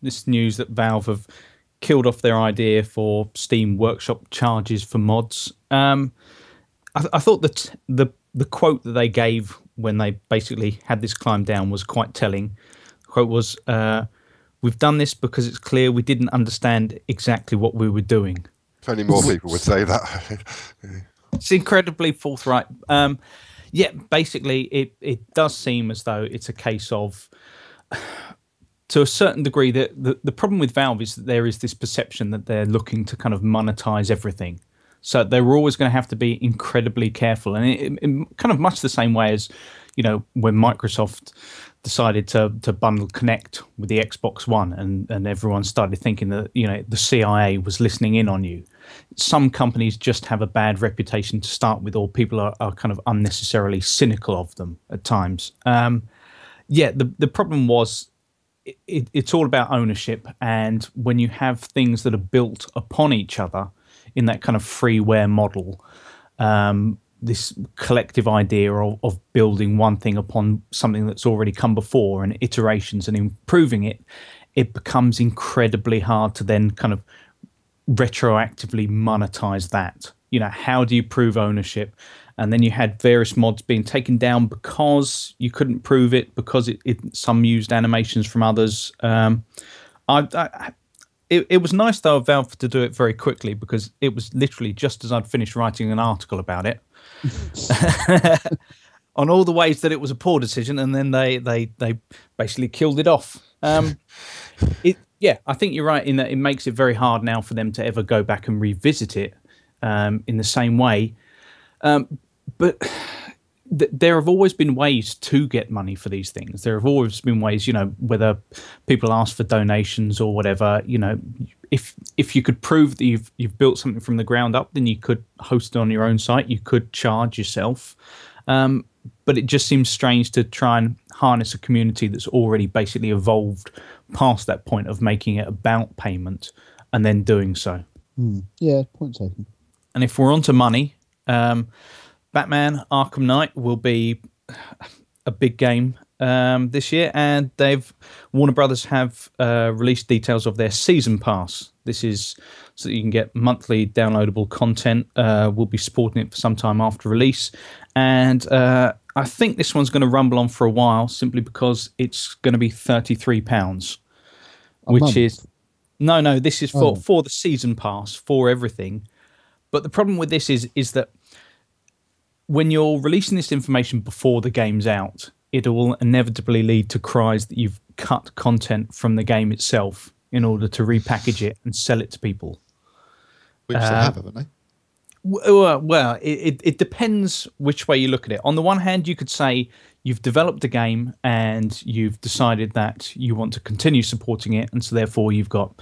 This news that Valve have killed off their idea for Steam Workshop charges for mods. I thought that the quote that they gave when they basically had this climb down was quite telling. The quote was, "We've done this because it's clear we didn't understand exactly what we were doing." If only more people would say that. It's incredibly forthright. Basically, it does seem as though it's a case of, to a certain degree, that the problem with Valve is that there is this perception that they're looking to kind of monetize everything. So they were always going to have to be incredibly careful. And it kind of much the same way as, when Microsoft decided to bundle Kinect with the Xbox One and everyone started thinking that, the CIA was listening in on you. Some companies just have a bad reputation to start with, or people are kind of unnecessarily cynical of them at times. The problem was it's all about ownership. And when you have things that are built upon each other in that kind of freeware model, this collective idea of building one thing upon something that's already come before and iterations and improving it, it becomes incredibly hard to then kind of retroactively monetize that. How do you prove ownership? And then you had various mods being taken down because you couldn't prove it, because some used animations from others. It was nice, though, of Valve to do it very quickly, because it was literally just as I'd finished writing an article about it on all the ways that it was a poor decision, and then they basically killed it off. Yeah, I think you're right in that it makes it very hard now for them to ever go back and revisit it in the same way. But there have always been ways to get money for these things. There have always been ways, whether people ask for donations or whatever. If you could prove that you've built something from the ground up, then you could host it on your own site. You could charge yourself. But it just seems strange to try and harness a community that's already basically evolved past that point of making it about payment and then doing so. Yeah, point taken. And if we're onto money, Batman Arkham Knight will be a big game this year, and Warner Brothers have released details of their season pass. This is so that you can get monthly downloadable content. We'll be supporting it for some time after release, and I think this one's going to rumble on for a while, simply because it's going to be £33, which is no. This is for the season pass for everything. But the problem with this is that when you're releasing this information before the game's out, it will inevitably lead to cries that you've cut content from the game itself in order to repackage it and sell it to people. Which they have, haven't they? Well, it depends which way you look at it. On the one hand, you could say you've developed a game and you've decided that you want to continue supporting it, and so therefore you've got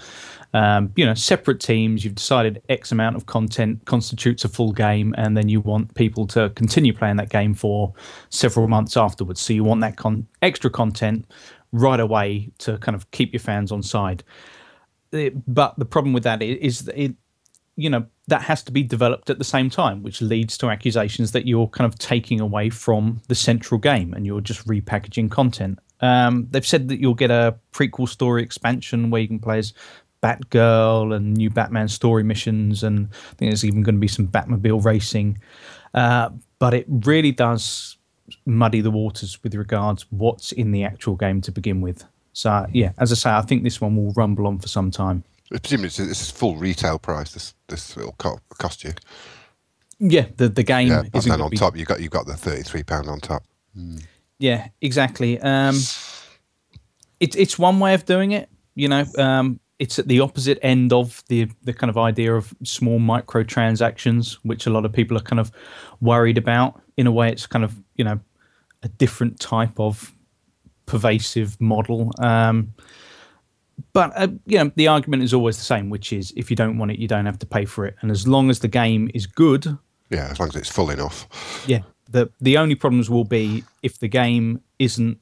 separate teams. You've decided X amount of content constitutes a full game, and then you want people to continue playing that game for several months afterwards. So you want that extra content right away to kind of keep your fans on side. But the problem with that is that that has to be developed at the same time, which leads to accusations that you're kind of taking away from the central game and you're just repackaging content. They've said that you'll get a prequel story expansion where you can play as Batgirl and new Batman story missions, and I think there's even going to be some Batmobile racing. But it really does muddy the waters with regards what's in the actual game to begin with. So, yeah, as I say, I think this one will rumble on for some time. Presumably, this is full retail price. This will cost you. Yeah, the game. Yeah, and then on top, you've got the £33 on top. Yeah, exactly. It's one way of doing it. It's at the opposite end of the kind of idea of small microtransactions, which a lot of people are kind of worried about. In a way, it's kind of a different type of pervasive model. But the argument is always the same, which is if you don't want it, you don't have to pay for it. And as long as the game is good, yeah, as long as it's full enough. Yeah, the only problems will be if the game isn't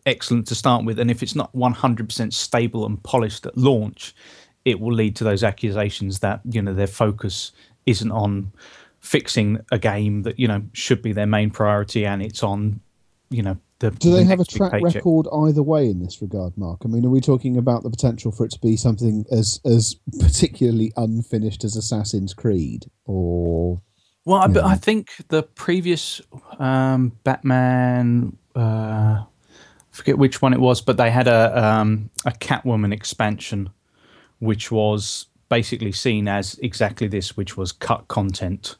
excellent to start with, and if it's not 100% stable and polished at launch, it will lead to those accusations that their focus isn't on fixing a game that should be their main priority, and it's on Do they have a track record either way in this regard, Mark? I mean, are we talking about the potential for it to be something as particularly unfinished as Assassin's Creed, or? Well, but I think the previous Batman, I forget which one it was, but they had a Catwoman expansion, which was basically seen as exactly this, which was cut content,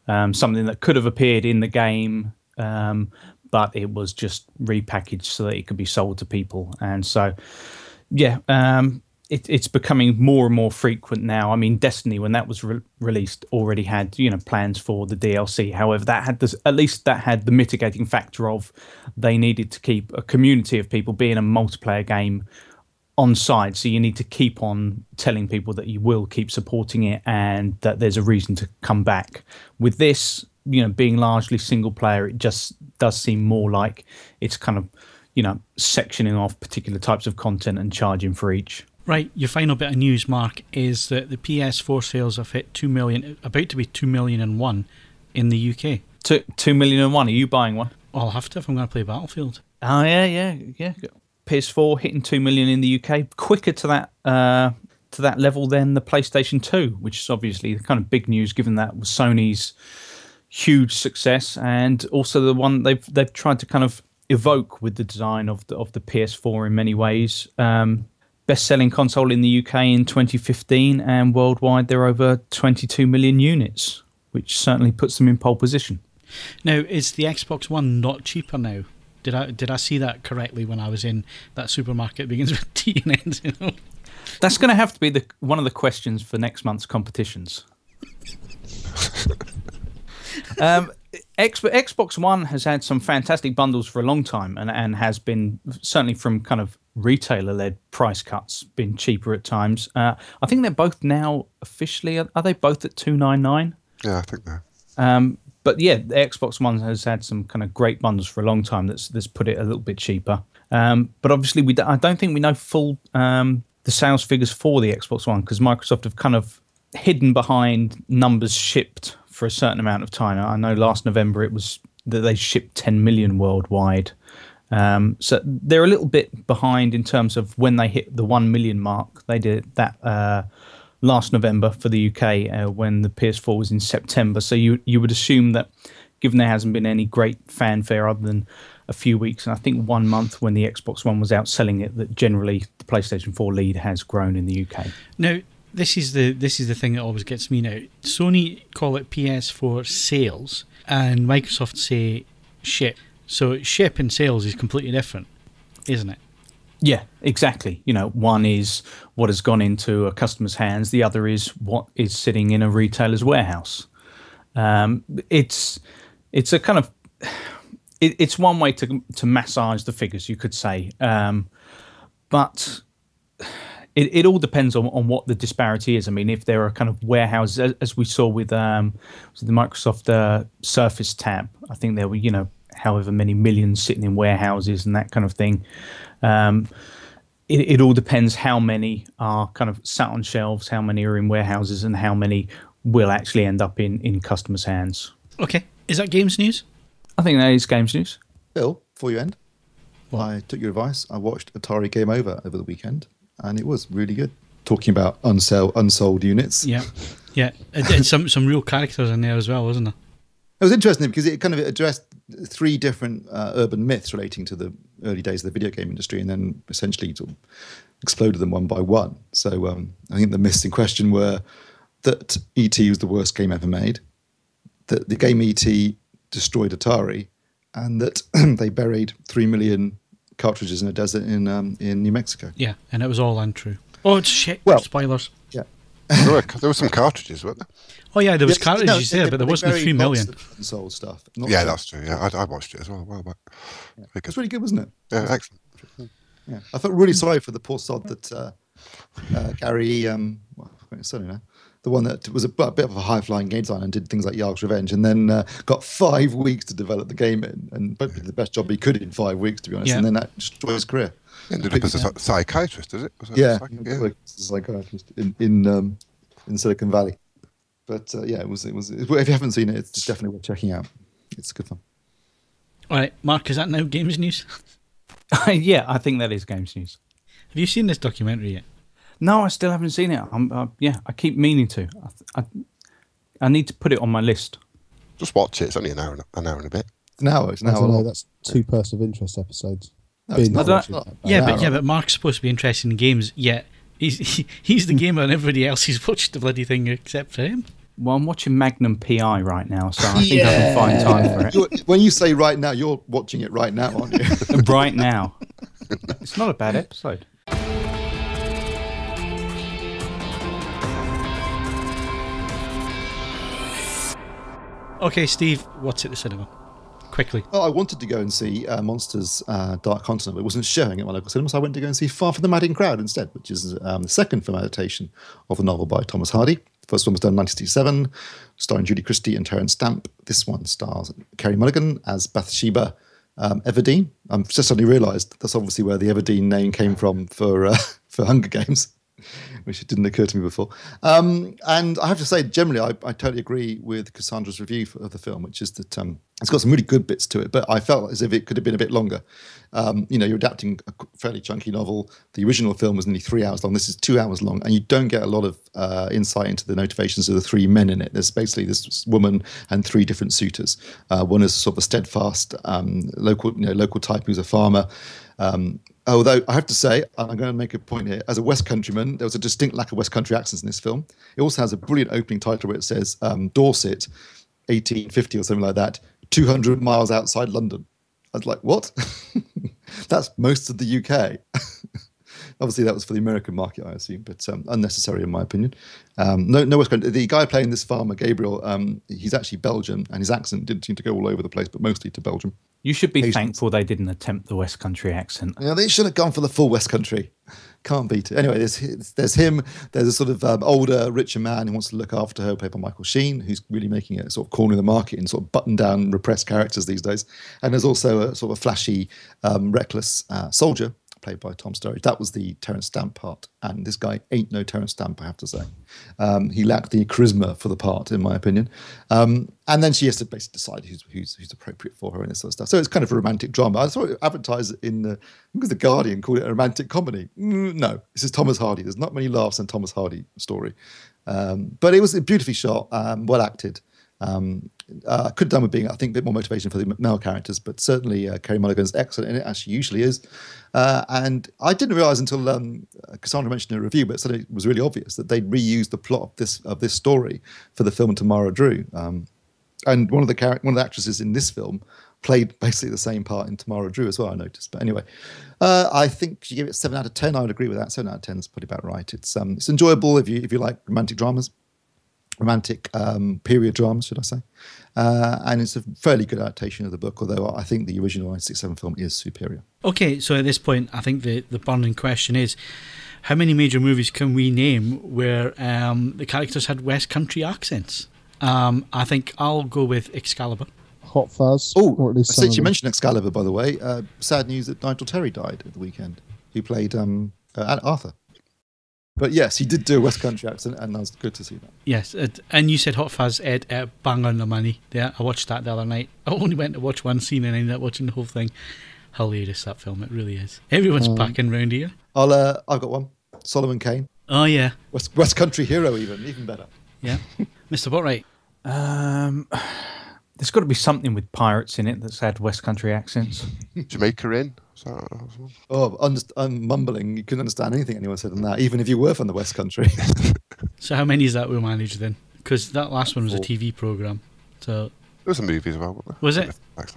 something that could have appeared in the game. But it was just repackaged so that it could be sold to people. And so, yeah, it's becoming more and more frequent now. I mean, Destiny, when that was released, already had plans for the DLC. However, that had at least that had the mitigating factor of they needed to keep a community of people, being a multiplayer game, on side. So you need to keep on telling people that you will keep supporting it and that there's a reason to come back. With this, being largely single player, it just does seem more like it's kind of, sectioning off particular types of content and charging for each. Right, your final bit of news, Mark, is that the PS4 sales have hit 2 million, about to be 2,000,001 in the UK. 2,000,001. Are you buying one? I'll have to if I'm going to play Battlefield. Oh yeah. PS4 hitting 2 million in the UK, quicker to that level than the PlayStation 2, which is obviously the kind of big news, given that was Sony's huge success, and also the one they've tried to kind of evoke with the design of the PS4 in many ways. Best-selling console in the UK in 2015, and worldwide they're over 22 million units, which certainly puts them in pole position. Now, is the Xbox One not cheaper now? Did I see that correctly when I was in that supermarket? It begins with T and ends, you know? That's going to have to be one of the questions for next month's competitions. Xbox One has had some fantastic bundles for a long time, and has been, certainly from kind of retailer-led price cuts, been cheaper at times. I think they're both now officially. Are they both at $299? Yeah, I think they're. But yeah, the Xbox One has had some kind of great bundles for a long time. That's put it a little bit cheaper. But obviously, I don't think we know full the sales figures for the Xbox One, because Microsoft have kind of hidden behind numbers shipped for a certain amount of time. I know last November it was that they shipped 10 million worldwide. So they're a little bit behind in terms of when they hit the 1 million mark. They did that last November for the UK when the PS4 was in September. So you would assume that, given there hasn't been any great fanfare other than a few weeks, and I think 1 month when the Xbox One was outselling it, that generally the PlayStation 4 lead has grown in the UK. Now, this is the thing that always gets me now. Sony call it PS4 sales, and Microsoft say ship. So ship and sales is completely different, isn't it? Yeah, exactly. You know, one is what has gone into a customer's hands. The other is what is sitting in a retailer's warehouse. It's a kind of it's one way to massage the figures, you could say, but it all depends on what the disparity is. I mean, if there are kind of warehouses, as we saw with the Microsoft Surface Tab, I think there were however many millions sitting in warehouses and that kind of thing. It all depends how many are kind of sat on shelves, how many are in warehouses, and how many will actually end up in customers' hands. Okay. Is that games news? I think that is games news. Bill, before you end, I took your advice. I watched Atari Game Over the weekend, and it was really good. Talking about unsold units. Yeah. Yeah. And some real characters in there as well, wasn't there? It was interesting because it kind of addressed 3 different urban myths relating to the early days of the video game industry, and then essentially sort of exploded them one by one. So I think the myths in question were that E.T. was the worst game ever made, that the game E.T. destroyed Atari, and that they buried 3 million cartridges in a desert in New Mexico. Yeah, and it was all untrue. Oh, it's shit. Well, spoilers. Yeah. There were some cartridges, weren't there? Oh, yeah, there was cartridges there, but there wasn't 3 million. Unsold stuff. Yeah, that's true. Yeah, I watched it as well. Well, yeah. It was really good, wasn't it? Yeah, excellent. Yeah, I felt really sorry for the poor sod that Gary, I don't know, the one that was a bit of a high-flying game designer and did things like Yarg's Revenge, and then got 5 weeks to develop the game in, and did the best job he could in 5 weeks, to be honest, yeah. And then that destroyed his career. Ended up as a psychiatrist, is it? Yeah, a psychiatrist in Silicon Valley. But yeah, it was. If you haven't seen it, it's definitely worth checking out. It's good fun. All right, Mark, is that now games news? Yeah, I think that is games news. Have you seen this documentary yet? No, I still haven't seen it. I keep meaning to. I need to put it on my list. Just watch it. It's only an hour and a bit. It's an hour. It's an hour. No, that's 2 Person of Interest episodes. No, it's not. But Mark's supposed to be interested in games, yet he's the gamer and everybody else he's watched the bloody thing except for him. Well, I'm watching Magnum PI right now, so I think I can find time for it. When you say right now, you're watching it right now, aren't you? Right now. It's not a bad episode. Okay, Steve, what's at the cinema? Quickly. Well, I wanted to go and see Monsters Dark Continent, but it wasn't showing at my local cinema, so I went to go and see Far From the Madding Crowd instead, which is the second film adaptation of the novel by Thomas Hardy. The first one was done in 1967, starring Judy Christie and Terence Stamp. This one stars Kerry Mulligan as Bathsheba Everdeen. I've just suddenly realised that's obviously where the Everdeen name came from for Hunger Games, which didn't occur to me before. And I have to say, generally, I totally agree with Cassandra's review of the film, which is that it's got some really good bits to it, but I felt as if it could have been a bit longer. You're adapting a fairly chunky novel. The original film was nearly 3 hours long. This is 2 hours long, and you don't get a lot of insight into the motivations of the 3 men in it. There's basically this woman and 3 different suitors. One is sort of a steadfast local type who's a farmer. Although I have to say, I'm going to make a point here, as a West Countryman, there was a distinct lack of West Country accents in this film. It also has a brilliant opening title where it says Dorset, 1850 or something like that, 200 miles outside London. I was like, what? That's most of the UK. Obviously, that was for the American market, I assume, but unnecessary in my opinion. No West Country. The guy playing this farmer, Gabriel, he's actually Belgian, and his accent didn't seem to go all over the place, but mostly to Belgium. You should be thankful they didn't attempt the West Country accent. Yeah, they should have gone for the full West Country. Can't beat it. Anyway, there's him. There's a sort of older, richer man who wants to look after her, played by Michael Sheen, who's really making it sort of cornering the market in sort of button-down, repressed characters these days. And there's also a sort of flashy, reckless soldier, played by Tom Sturridge. That was the Terence Stamp part, and this guy ain't no Terence Stamp, I have to say. He lacked the charisma for the part, in my opinion. And then she has to basically decide who's appropriate for her and this sort of stuff. So it's kind of a romantic drama. I saw it advertised in the Guardian, called it a romantic comedy. No, this is Thomas Hardy. There's not many laughs in Thomas Hardy story, but it was beautifully shot, well acted. Could have done with being, I think, a bit more motivation for the male characters, but certainly Kerry Mulligan's excellent in it, as she usually is. And I didn't realise until Cassandra mentioned in a review, but suddenly it was really obvious that they'd reused the plot of this story for the film Tamara Drew. And one of the actresses in this film played basically the same part in Tamara Drew as well, I noticed. But anyway, I think she gave it 7 out of 10. I would agree with that. 7 out of 10 is probably about right. It's enjoyable if you like romantic dramas. Romantic period dramas, should I say. And it's a fairly good adaptation of the book, although I think the original 1967 film is superior. Okay, so at this point, I think the burning question is, how many major movies can we name where the characters had West Country accents? I think I'll go with Excalibur. Hot Fuzz. Oh, or at least since you mentioned Excalibur, by the way, sad news that Nigel Terry died at the weekend, who played Arthur. But yes, he did do a West Country accent, and that was good to see that. Yes, and you said Hot Fuzz, Ed, bang on the money. Yeah, I watched that the other night. I only went to watch one scene and ended up watching the whole thing. Hilarious, that film, it really is. Everyone's packing round here. I've got one. Solomon Kane. Oh, yeah. West Country hero, even better. Yeah. Mr. Botwright. There's got to be something with pirates in it that's had West Country accents. Jamaica in. I'm mumbling. You couldn't understand anything anyone said on that, even if you were from the West Country. So how many is that we managed then? Because that last one was a TV programme. So there was a movie as well, wasn't there? Was it?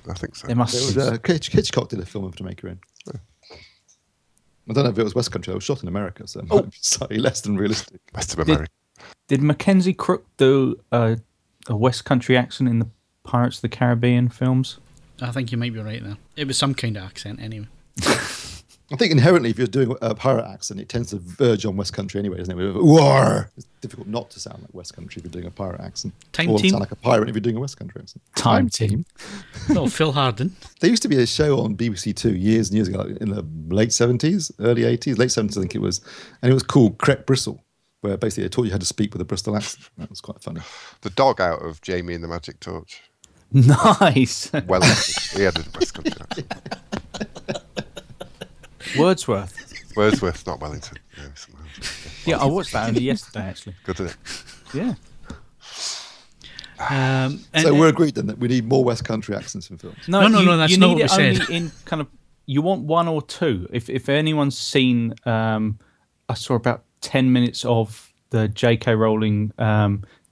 I think so. It must be. Hitchcock did a film of Jamaica in. Yeah. I don't know if it was West Country. It was shot in America, so it might be slightly less than realistic. West of America. Did Mackenzie Crook do a West Country accent in the Pirates of the Caribbean films? I think you might be right there. It was some kind of accent anyway. I think inherently, if you're doing a pirate accent, it tends to verge on West Country anyway, doesn't it? War. It's difficult not to sound like West Country if you're doing a pirate accent. Time Team. Sound like a pirate if you're doing a West Country accent. Time Team. Oh, Phil Harden. There used to be a show on BBC Two years and years ago, in the late 70s, early 80s, late 70s, I think it was, and it was called Crack Bristle, where basically they taught you how to speak with a Bristol accent. That was quite funny. The dog out of Jamie and the Magic Torch. Nice. Well, he had a West Country accent. Wordsworth, not Wellington. Yeah, I watched that only yesterday, actually. Good, isn't it? Yeah. So we're agreed then that we need more West Country accents in films. No, that's not what we said. Only in kind of, you want one or two. If anyone's seen, I saw about 10 minutes of the J.K. Rowling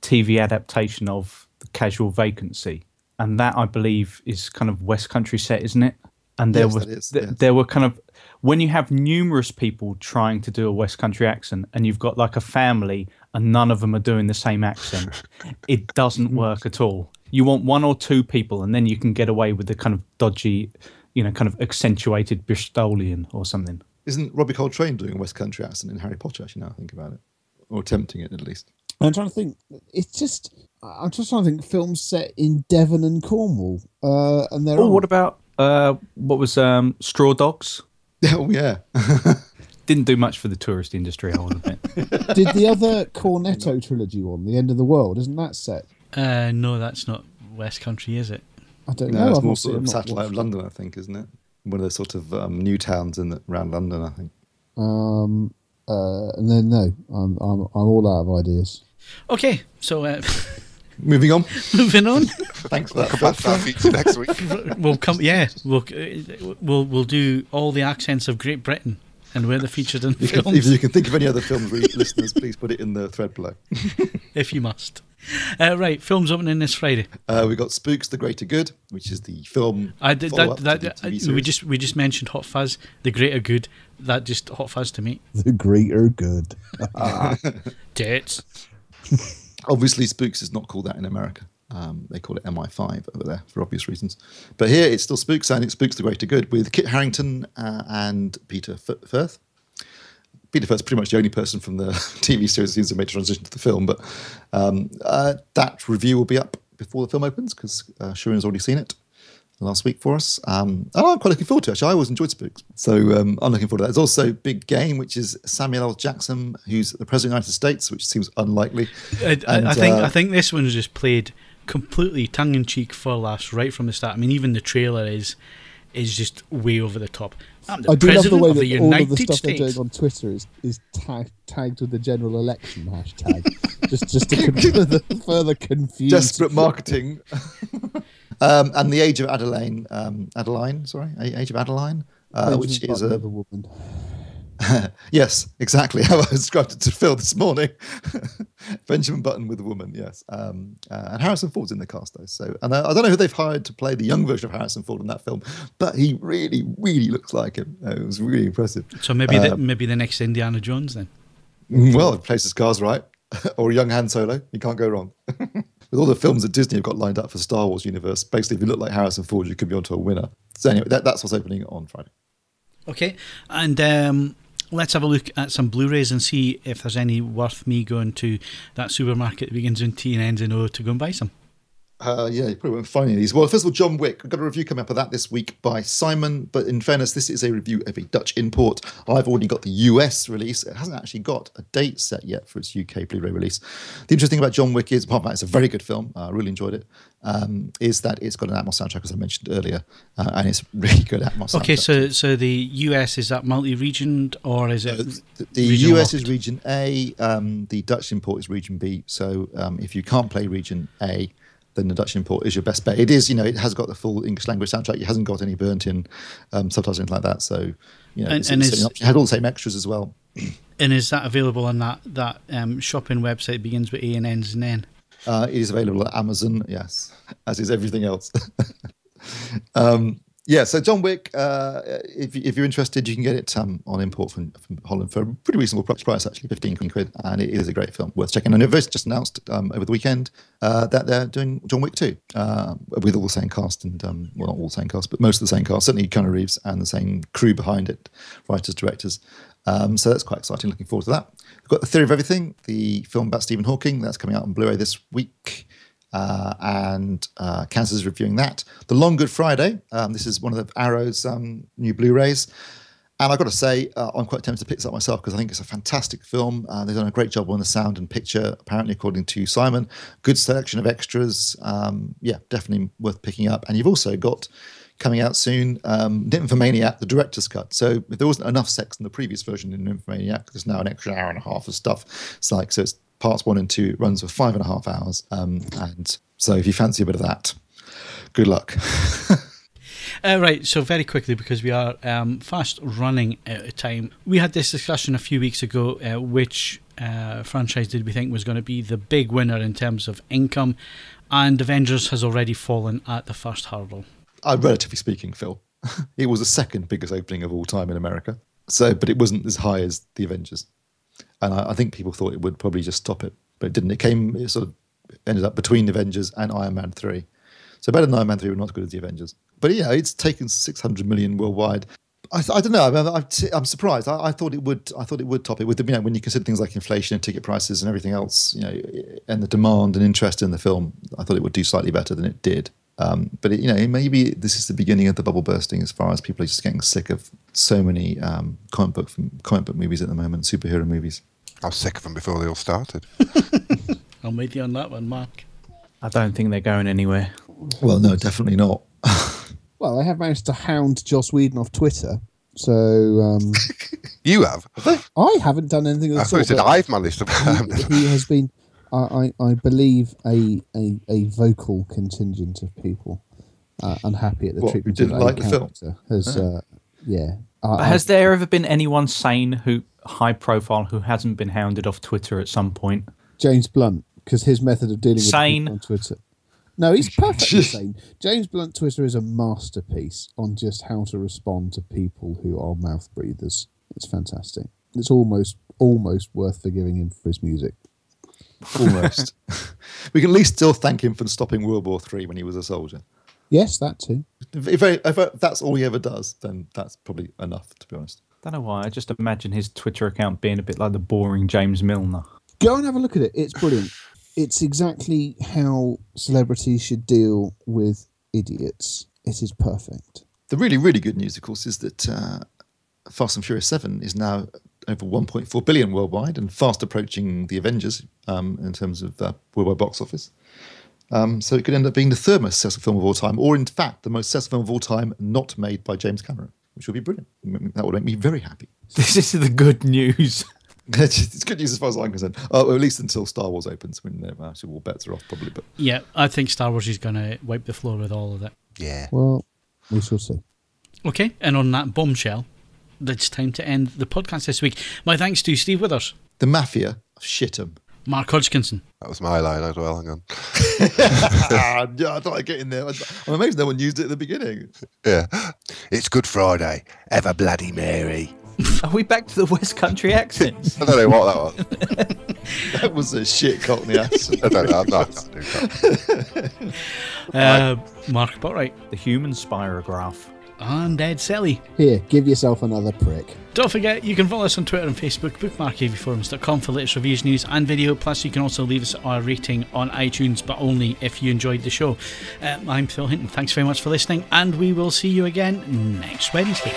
TV adaptation of The Casual Vacancy, and that I believe is kind of West Country set, isn't it? And there there were kind of, when you have numerous people trying to do a West Country accent and you've got like a family and none of them are doing the same accent, it doesn't work at all. You want one or two people and then you can get away with the kind of dodgy, kind of accentuated Bristolian or something. Isn't Robbie Coltrane doing a West Country accent in Harry Potter, actually, now I think about it? Or attempting it, at least. I'm trying to think. I'm just trying to think films set in Devon and Cornwall. And what about, what was Straw Dogs? Oh, yeah. Didn't do much for the tourist industry, I want to admit. Did the other Cornetto trilogy one, The End of the World, isn't that set? No, that's not West Country, is it? I don't know. It's more sort of satellite of London, I think, isn't it? One of the sort of new towns around London, I think. And then no, I'm all out of ideas. Okay, so moving on. Thanks for that. Come back to that feature next week. We'll do all the accents of Great Britain and where they're featured in If films. you can think of any other films, listeners, please put it in the thread below. If you must. Right, films opening this Friday. We got Spooks: The Greater Good, which is the film. I did follow-up to the TV series. we just mentioned Hot Fuzz, The Greater Good. That just Hot Fuzz to me. The Greater Good. Tits. Obviously, Spooks is not called that in America. They call it MI5 over there for obvious reasons. But here it's still Spooks, and it's Spooks: The Greater Good with Kit Harington and Peter Firth. Peter Firth's pretty much the only person from the TV series that seems to make a transition to the film. But that review will be up before the film opens because Sharon has already seen it last week for us. And I'm quite looking forward to it, actually. I always enjoyed Spooks. So I'm looking forward to that. There's also Big Game, which is Samuel L. Jackson, who's the President of the United States, which seems unlikely. I think this one was just played completely tongue-in-cheek for laughs right from the start. I mean, even the trailer is just way over the top. I'm the I do love the President way of the that all of the United stuff States. they're doing on Twitter is tagged with the general election hashtag, just to further confuse. Desperate marketing. And the Age of Adaline, Age of Adaline, which is a woman. Yes, exactly how I described it to Phil this morning. Benjamin Button with a woman, yes. And Harrison Ford's in the cast, though. So, and I don't know who they've hired to play the young version of Harrison Ford in that film, but he really, really looks like him. It was really impressive. So maybe the next Indiana Jones then. Well, if places cars right, or a young Han Solo, you can't go wrong. With all the films that Disney have got lined up for Star Wars universe, basically, if you look like Harrison Ford, you could be onto a winner. So anyway, that's what's opening on Friday. Okay, and let's have a look at some Blu-rays and see if there's any worth me going to that supermarket that begins with T and ends in O to go and buy some. Yeah, you probably won't find any of these. Well, first of all, John Wick. We've got a review coming up of that this week by Simon, but in fairness, this is a review of a Dutch import. I've already got the US release. It hasn't actually got a date set yet for its UK Blu-ray release. The interesting thing about John Wick is, apart from that, it's a very good film. I really enjoyed it. Is that it's got an Atmos soundtrack, as I mentioned earlier, and it's really good Atmos Okay, soundtrack. so the US, is that multi-regioned or is it the regional US locked? is region A, the Dutch import is region B. So if you can't play region A, then the Dutch import is your best bet. It is, it has got the full English language soundtrack. It hasn't got any burnt-in subtitles or anything like that. So, it had all the same extras as well. And is that available on that shopping website that begins with A and ends in N? It is available at Amazon, yes, as is everything else. So John Wick, if you're interested, you can get it on import from Holland for a pretty reasonable price, actually, 15 quid, and it is a great film, worth checking. And they've just announced over the weekend that they're doing John Wick 2 with all the same cast and, well, not all the same cast, but most of the same cast, certainly Keanu Reeves and the same crew behind it, writers, directors. So that's quite exciting, looking forward to that. We've got The Theory of Everything, the film about Stephen Hawking, that's coming out on Blu-ray this week. And Kansas is reviewing that. The Long Good Friday, this is one of the Arrow's new Blu-rays. And I've got to say, I'm quite tempted to pick this up myself because I think it's a fantastic film. They've done a great job on the sound and picture, apparently, according to Simon. Good selection of extras. Definitely worth picking up. And you've also got, coming out soon, Nymphomaniac, the director's cut. So if there wasn't enough sex in the previous version in Nymphomaniac, there's now an extra hour and a half of stuff. So it's parts 1 and 2, runs for 5.5 hours. And so if you fancy a bit of that, good luck. Right, so very quickly, because we are fast running out of time, we had this discussion a few weeks ago, which franchise did we think was going to be the big winner in terms of income, and Avengers has already fallen at the first hurdle. Relatively speaking, Phil, it was the second biggest opening of all time in America. So, but it wasn't as high as the Avengers. And I think people thought it would probably just stop it, but it didn't. It sort of ended up between Avengers and Iron Man 3. So better than Iron Man 3, but not as good as the Avengers. But yeah, it's taken 600 million worldwide. I don't know. I mean, I'm surprised. I thought it would. I thought it would top it with when you consider things like inflation and ticket prices and everything else, and the demand and interest in the film. I thought it would do slightly better than it did. But maybe this is the beginning of the bubble bursting, as far as people are just getting sick of so many comic book movies at the moment, superhero movies. I was sick of them before they all started. I'm with you on that one, Mark. I don't think they're going anywhere. Well, no, definitely not. Well, I have managed to hound Joss Whedon off Twitter, so... You have? I haven't done anything of the I thought you sort. said I've managed to... He has been, I believe, a vocal contingent of people unhappy at the treatment who didn't of like the film? character has Yeah. Has there ever been anyone sane high profile who hasn't been hounded off Twitter at some point? James Blunt, because his method of dealing with Sane. people on Twitter. No, he's perfectly sane. James Blunt Twitter is a masterpiece on just how to respond to people who are mouth breathers. It's fantastic. It's almost worth forgiving him for his music. Almost. We can at least still thank him for stopping World War III when he was a soldier. Yes, that too. If that's all he ever does, then that's probably enough, to be honest. Don't know why. I just imagine his Twitter account being a bit like the boring James Milner. Go and have a look at it. It's brilliant. It's exactly how celebrities should deal with idiots. It is perfect. The really, really good news, of course, is that Fast and Furious 7 is now over 1.4 billion worldwide and fast approaching the Avengers in terms of worldwide box office. So it could end up being the third most successful film of all time, or in fact, the most successful film of all time not made by James Cameron, which would be brilliant. That would make me very happy. This is the good news. It's good news as far as I'm concerned. Or at least until Star Wars opens, when actually all bets are off, probably. But Yeah, I think Star Wars is going to wipe the floor with all of it. Yeah. Well, we shall see. Okay, and on that bombshell, it's time to end the podcast this week. My thanks to Steve Withers, the Mafia, shit 'em. Mark Hodgkinson, That was my line as well. Hang on. Yeah, I thought I'd get in there. I'm amazed no one used it at the beginning. Yeah. It's Good Friday. Have a Bloody Mary. Are we back to the West Country accents? I don't know what that was. That was a shit Cockney accent. I don't know. I'm not doing that. Mark Botwright, The Human Spirograph. and Ed Selley. Here, give yourself another prick. Don't forget, you can follow us on Twitter and Facebook, bookmark AVForums.com for latest reviews, news and video. Plus, you can also leave us a rating on iTunes, but only if you enjoyed the show. I'm Phil Hinton. Thanks very much for listening, and we will see you again next Wednesday.